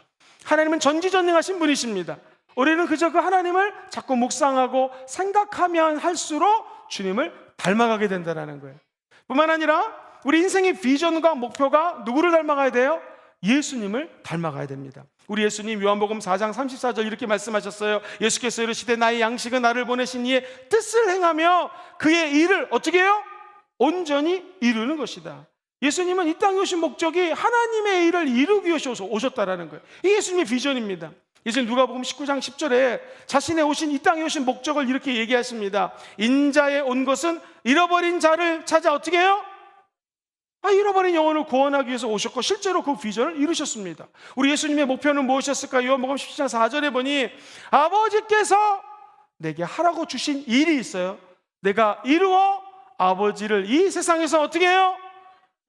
하나님은 전지전능하신 분이십니다. 우리는 그저 그 하나님을 자꾸 묵상하고 생각하면 할수록 주님을 닮아가게 된다는 거예요. 뿐만 아니라 우리 인생의 비전과 목표가 누구를 닮아가야 돼요? 예수님을 닮아가야 됩니다. 우리 예수님 요한복음 4장 34절 이렇게 말씀하셨어요. 예수께서 이르시되 나의 양식은 나를 보내신 이의 뜻을 행하며 그의 일을 어떻게 해요? 온전히 이루는 것이다. 예수님은 이 땅에 오신 목적이 하나님의 일을 이루기 위해서 오셨다라는 거예요. 이게 예수님의 비전입니다. 예수님 누가복음 19장 10절에 자신의 오신 이 땅에 오신 목적을 이렇게 얘기하십니다. 인자에 온 것은 잃어버린 자를 찾아 어떻게 해요? 잃어버린 영혼을 구원하기 위해서 오셨고 실제로 그 비전을 이루셨습니다. 우리 예수님의 목표는 무엇이었을까요? 요한복음 17장 4절에 보니 아버지께서 내게 하라고 주신 일이 있어요. 내가 이루어 아버지를 이 세상에서 어떻게 해요?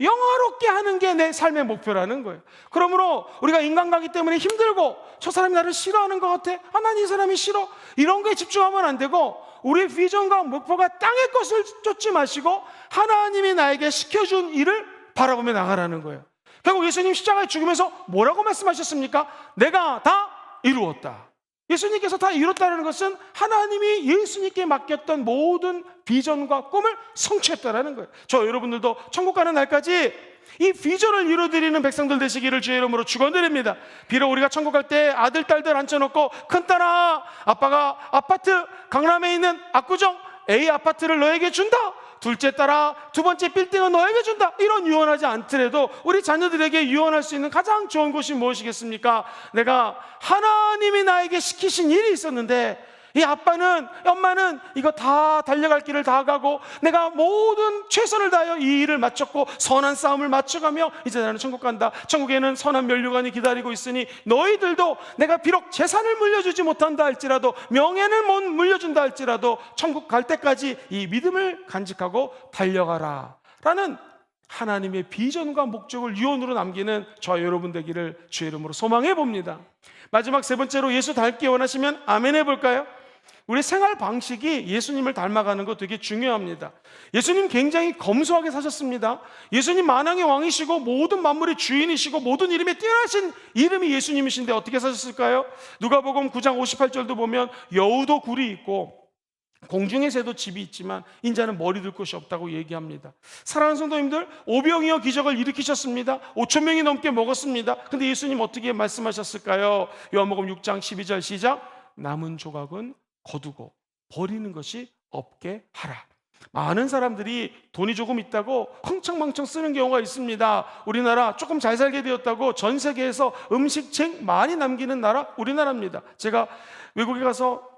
영화롭게 하는 게 내 삶의 목표라는 거예요. 그러므로 우리가 인간관계 때문에 힘들고 저 사람이 나를 싫어하는 것 같아, 난 이 사람이 싫어, 이런 거에 집중하면 안 되고 우리의 비전과 목표가 땅의 것을 쫓지 마시고 하나님이 나에게 시켜준 일을 바라보며 나가라는 거예요. 결국 예수님 십자가에 죽으면서 뭐라고 말씀하셨습니까? 내가 다 이루었다. 예수님께서 다 이뤘다는 것은 하나님이 예수님께 맡겼던 모든 비전과 꿈을 성취했다는 거예요. 저 여러분들도 천국 가는 날까지 이 비전을 이루어드리는 백성들 되시기를 주의 이름으로 축원드립니다. 비록 우리가 천국 갈 때 아들, 딸들 앉혀놓고 큰딸아, 아빠가 아파트 강남에 있는 압구정 A 아파트를 너에게 준다, 둘째 딸아 두 번째 빌딩은 너에게 준다, 이런 유언하지 않더라도 우리 자녀들에게 유언할 수 있는 가장 좋은 곳이 무엇이겠습니까? 내가 하나님이 나에게 시키신 일이 있었는데 이 아빠는, 엄마는 이거 다 달려갈 길을 다 가고 내가 모든 최선을 다하여 이 일을 마쳤고 선한 싸움을 마쳐가며 이제 나는 천국 간다. 천국에는 선한 면류관이 기다리고 있으니 너희들도 내가 비록 재산을 물려주지 못한다 할지라도, 명예는 못 물려준다 할지라도 천국 갈 때까지 이 믿음을 간직하고 달려가라 라는 하나님의 비전과 목적을 유언으로 남기는 저와 여러분 되기를 주의 이름으로 소망해 봅니다. 마지막 세 번째로 예수 닮기 원하시면 아멘 해볼까요? 우리 생활 방식이 예수님을 닮아가는 거 되게 중요합니다. 예수님 굉장히 검소하게 사셨습니다. 예수님 만왕의 왕이시고 모든 만물의 주인이시고 모든 이름에 뛰어나신 이름이 예수님이신데 어떻게 사셨을까요? 누가복음 9장 58절도 보면 여우도 굴이 있고 공중의 새도 집이 있지만 인자는 머리 둘 곳이 없다고 얘기합니다. 사랑하는 성도님들, 오병이어 기적을 일으키셨습니다. 5천 명이 넘게 먹었습니다. 근데 예수님 어떻게 말씀하셨을까요? 요한복음 6장 12절 시작. 남은 조각은 거두고 버리는 것이 없게 하라. 많은 사람들이 돈이 조금 있다고 흥청망청 쓰는 경우가 있습니다. 우리나라 조금 잘 살게 되었다고 전 세계에서 음식책 많이 남기는 나라 우리나라입니다. 제가 외국에 가서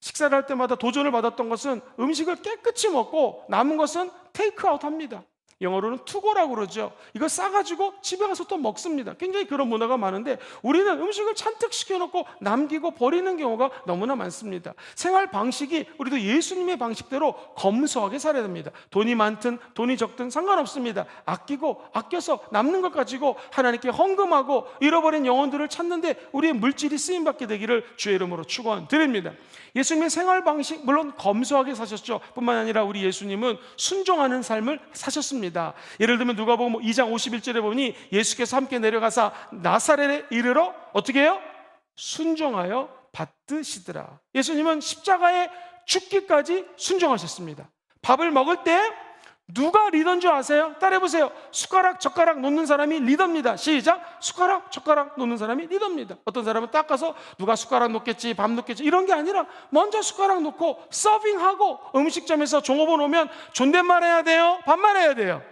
식사를 할 때마다 도전을 받았던 것은 음식을 깨끗이 먹고 남은 것은 테이크아웃 합니다. 영어로는 투고라고 그러죠. 이거 싸가지고 집에 가서 또 먹습니다. 굉장히 그런 문화가 많은데 우리는 음식을 잔뜩 시켜놓고 남기고 버리는 경우가 너무나 많습니다. 생활 방식이 우리도 예수님의 방식대로 검소하게 살아야 됩니다. 돈이 많든 돈이 적든 상관없습니다. 아끼고 아껴서 남는 것 가지고 하나님께 헌금하고 잃어버린 영혼들을 찾는데 우리의 물질이 쓰임받게 되기를 주의 이름으로 축원드립니다. 예수님의 생활 방식 물론 검소하게 사셨죠. 뿐만 아니라 우리 예수님은 순종하는 삶을 사셨습니다. 예를 들면 누가복음 2장 51절에 보니 예수께서 함께 내려가사 나사렛에 이르러 어떻게 해요? 순종하여 받드시더라. 예수님은 십자가에 죽기까지 순종하셨습니다. 밥을 먹을 때 누가 리더인 줄 아세요? 따라해보세요. 숟가락 젓가락 놓는 사람이 리더입니다. 시작. 숟가락 젓가락 놓는 사람이 리더입니다. 어떤 사람은 닦아서 누가 숟가락 놓겠지 밥 놓겠지 이런 게 아니라 먼저 숟가락 놓고 서빙하고, 음식점에서 종업원 오면 존댓말 해야 돼요? 반말해야 돼요?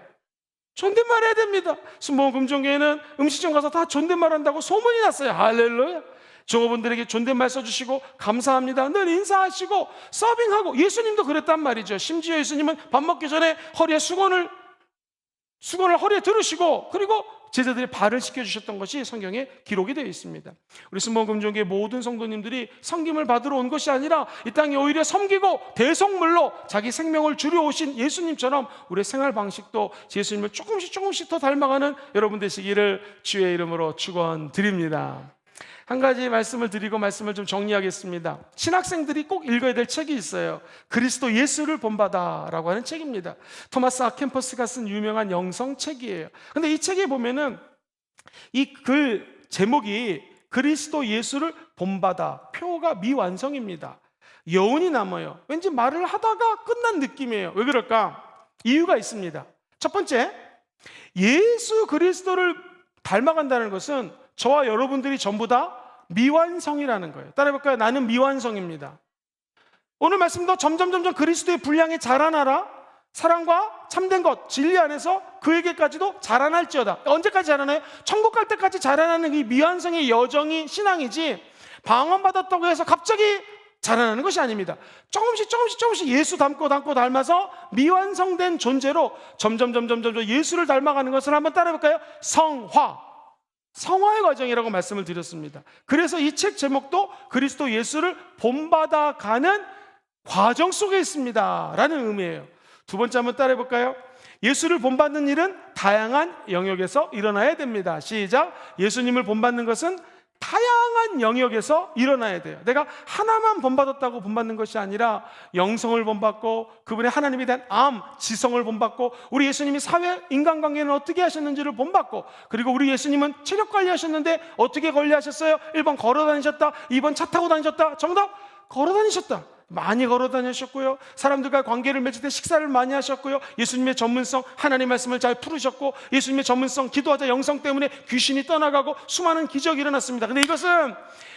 존댓말 해야 됩니다. 순복음 금종교회는 음식점 가서 다 존댓말 한다고 소문이 났어요. 할렐루야. 종업원들에게 존댓말 써주시고 감사합니다 늘 인사하시고 서빙하고, 예수님도 그랬단 말이죠. 심지어 예수님은 밥 먹기 전에 허리에 수건을 허리에 두르시고 그리고 제자들의 발을 씻겨주셨던 것이 성경에 기록이 되어 있습니다. 우리 순복음 금종교회 모든 성도님들이 섬김을 받으러 온 것이 아니라 이 땅에 오히려 섬기고 대속물로 자기 생명을 주려 오신 예수님처럼 우리의 생활 방식도 예수님을 조금씩 더 닮아가는 여러분 되시기를 주의 이름으로 축원드립니다. 한 가지 말씀을 드리고 말씀을 좀 정리하겠습니다. 신학생들이 꼭 읽어야 될 책이 있어요. 그리스도 예수를 본받아라고 하는 책입니다. 토마스 아 캠퍼스가 쓴 유명한 영성 책이에요. 근데 이 책에 보면은 이 글 제목이 그리스도 예수를 본받아, 표가 미완성입니다. 여운이 남아요. 왠지 말을 하다가 끝난 느낌이에요. 왜 그럴까? 이유가 있습니다. 첫 번째, 예수 그리스도를 닮아간다는 것은 저와 여러분들이 전부 다 미완성이라는 거예요. 따라해볼까요? 나는 미완성입니다. 오늘 말씀도 점점 그리스도의 분량에 자라나라. 사랑과 참된 것, 진리 안에서 그에게까지도 자라날지어다. 언제까지 자라나요? 천국 갈 때까지 자라나는 이 미완성의 여정이 신앙이지, 방언받았다고 해서 갑자기 자라나는 것이 아닙니다. 조금씩 예수 닮고 닮아서 미완성된 존재로 점점 예수를 닮아가는 것을 한번 따라해볼까요? 성화의 과정이라고 말씀을 드렸습니다. 그래서 이 책 제목도 그리스도 예수를 본받아가는 과정 속에 있습니다 라는 의미예요. 두 번째 한번 따라해볼까요? 예수를 본받는 일은 다양한 영역에서 일어나야 됩니다. 시작. 예수님을 본받는 것은 다양한 영역에서 일어나야 돼요. 내가 하나만 본받았다고 본받는 것이 아니라 영성을 본받고 그분의 하나님에 대한 지성을 본받고 우리 예수님이 사회 인간관계는 어떻게 하셨는지를 본받고 그리고 우리 예수님은 체력 관리하셨는데 어떻게 관리하셨어요? 1번 걸어 다니셨다, 2번 차 타고 다니셨다. 정답, 걸어 다니셨다. 많이 걸어 다니셨고요. 사람들과 관계를 맺을 때 식사를 많이 하셨고요. 예수님의 전문성, 하나님의 말씀을 잘 풀으셨고 예수님의 전문성, 기도하자 영성 때문에 귀신이 떠나가고 수많은 기적이 일어났습니다. 근데 이것은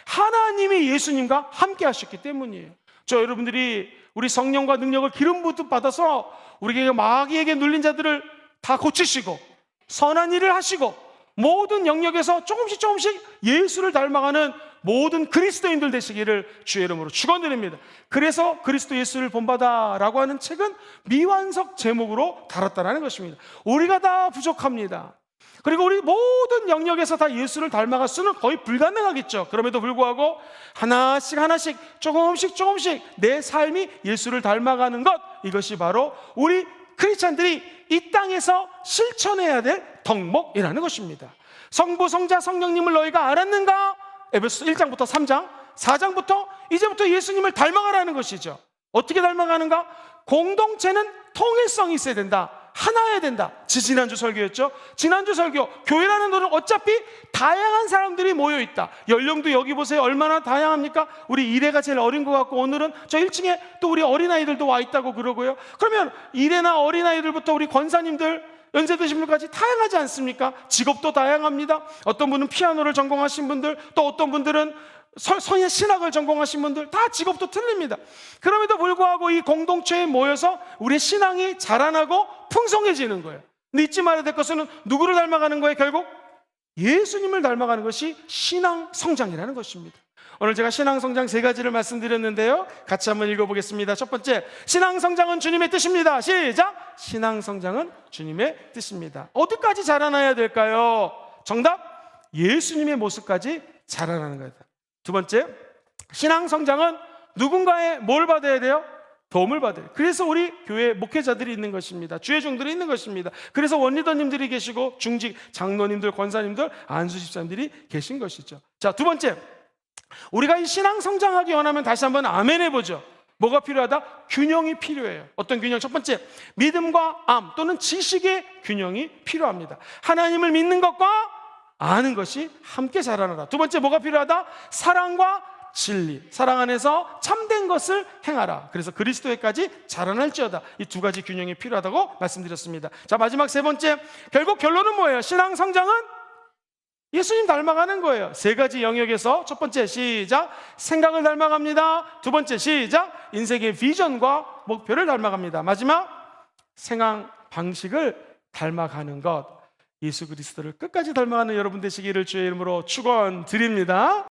하나님이 예수님과 함께 하셨기 때문이에요. 저 여러분들이 우리 성령과 능력을 기름 부음 받아서 우리에게 마귀에게 눌린 자들을 다 고치시고 선한 일을 하시고 모든 영역에서 조금씩 예수를 닮아가는 모든 그리스도인들 되시기를 주의 이름으로 축원드립니다. 그래서 그리스도 예수를 본받아라고 하는 책은 미완성 제목으로 달았다는 것입니다. 우리가 다 부족합니다. 그리고 우리 모든 영역에서 다 예수를 닮아갈 수는 거의 불가능하겠죠. 그럼에도 불구하고 하나씩 조금씩 내 삶이 예수를 닮아가는 것, 이것이 바로 우리 크리스찬들이 이 땅에서 실천해야 될 덕목이라는 것입니다. 성부, 성자, 성령님을 너희가 알았는가? 에베소 1장부터 3장, 4장부터 이제부터 예수님을 닮아가라는 것이죠. 어떻게 닮아가는가? 공동체는 통일성이 있어야 된다. 하나여야 된다. 지난주 설교였죠. 지난주 설교, 교회라는 것은 어차피 다양한 사람들이 모여있다. 연령도 여기 보세요. 얼마나 다양합니까? 우리 이래가 제일 어린 것 같고 오늘은 저 1층에 또 우리 어린아이들도 와 있다고 그러고요. 그러면 이래나 어린아이들부터 우리 권사님들, 연세 드신 분까지 다양하지 않습니까? 직업도 다양합니다. 어떤 분은 피아노를 전공하신 분들, 또 어떤 분들은 성의 신학을 전공하신 분들, 다 직업도 틀립니다. 그럼에도 불구하고 이 공동체에 모여서 우리의 신앙이 자라나고 풍성해지는 거예요. 근데 잊지 말아야 될 것은 누구를 닮아가는 거예요? 결국 예수님을 닮아가는 것이 신앙 성장이라는 것입니다. 오늘 제가 신앙 성장 3가지를 말씀드렸는데요. 같이 한번 읽어보겠습니다. 첫 번째, 신앙 성장은 주님의 뜻입니다. 시작! 신앙 성장은 주님의 뜻입니다. 어디까지 자라나야 될까요? 정답! 예수님의 모습까지 자라나는 거다. 두 번째, 신앙 성장은 누군가의 뭘 받아야 돼요? 도움을 받아요. 그래서 우리 교회 목회자들이 있는 것입니다. 주의 종들이 있는 것입니다. 그래서 원리더님들이 계시고 중직 장로님들, 권사님들, 안수 집사님들이 계신 것이죠. 자, 두 번째, 우리가 이 신앙 성장하기 원하면 다시 한번 아멘 해보죠. 뭐가 필요하다? 균형이 필요해요. 어떤 균형? 첫 번째, 믿음과 또는 지식의 균형이 필요합니다. 하나님을 믿는 것과 아는 것이 함께 자라나라. 두 번째, 뭐가 필요하다? 사랑과 진리, 사랑 안에서 참된 것을 행하라. 그래서 그리스도에까지 자라날지어다. 이 2가지 균형이 필요하다고 말씀드렸습니다. 자, 마지막 3번째, 결국 결론은 뭐예요? 신앙 성장은 예수님 닮아가는 거예요. 3가지 영역에서 첫 번째, 시작, 생각을 닮아갑니다. 두 번째, 시작, 인생의 비전과 목표를 닮아갑니다. 마지막, 생활 방식을 닮아가는 것, 예수 그리스도를 끝까지 닮아가는 여러분 되시기를 주의 이름으로 축원드립니다.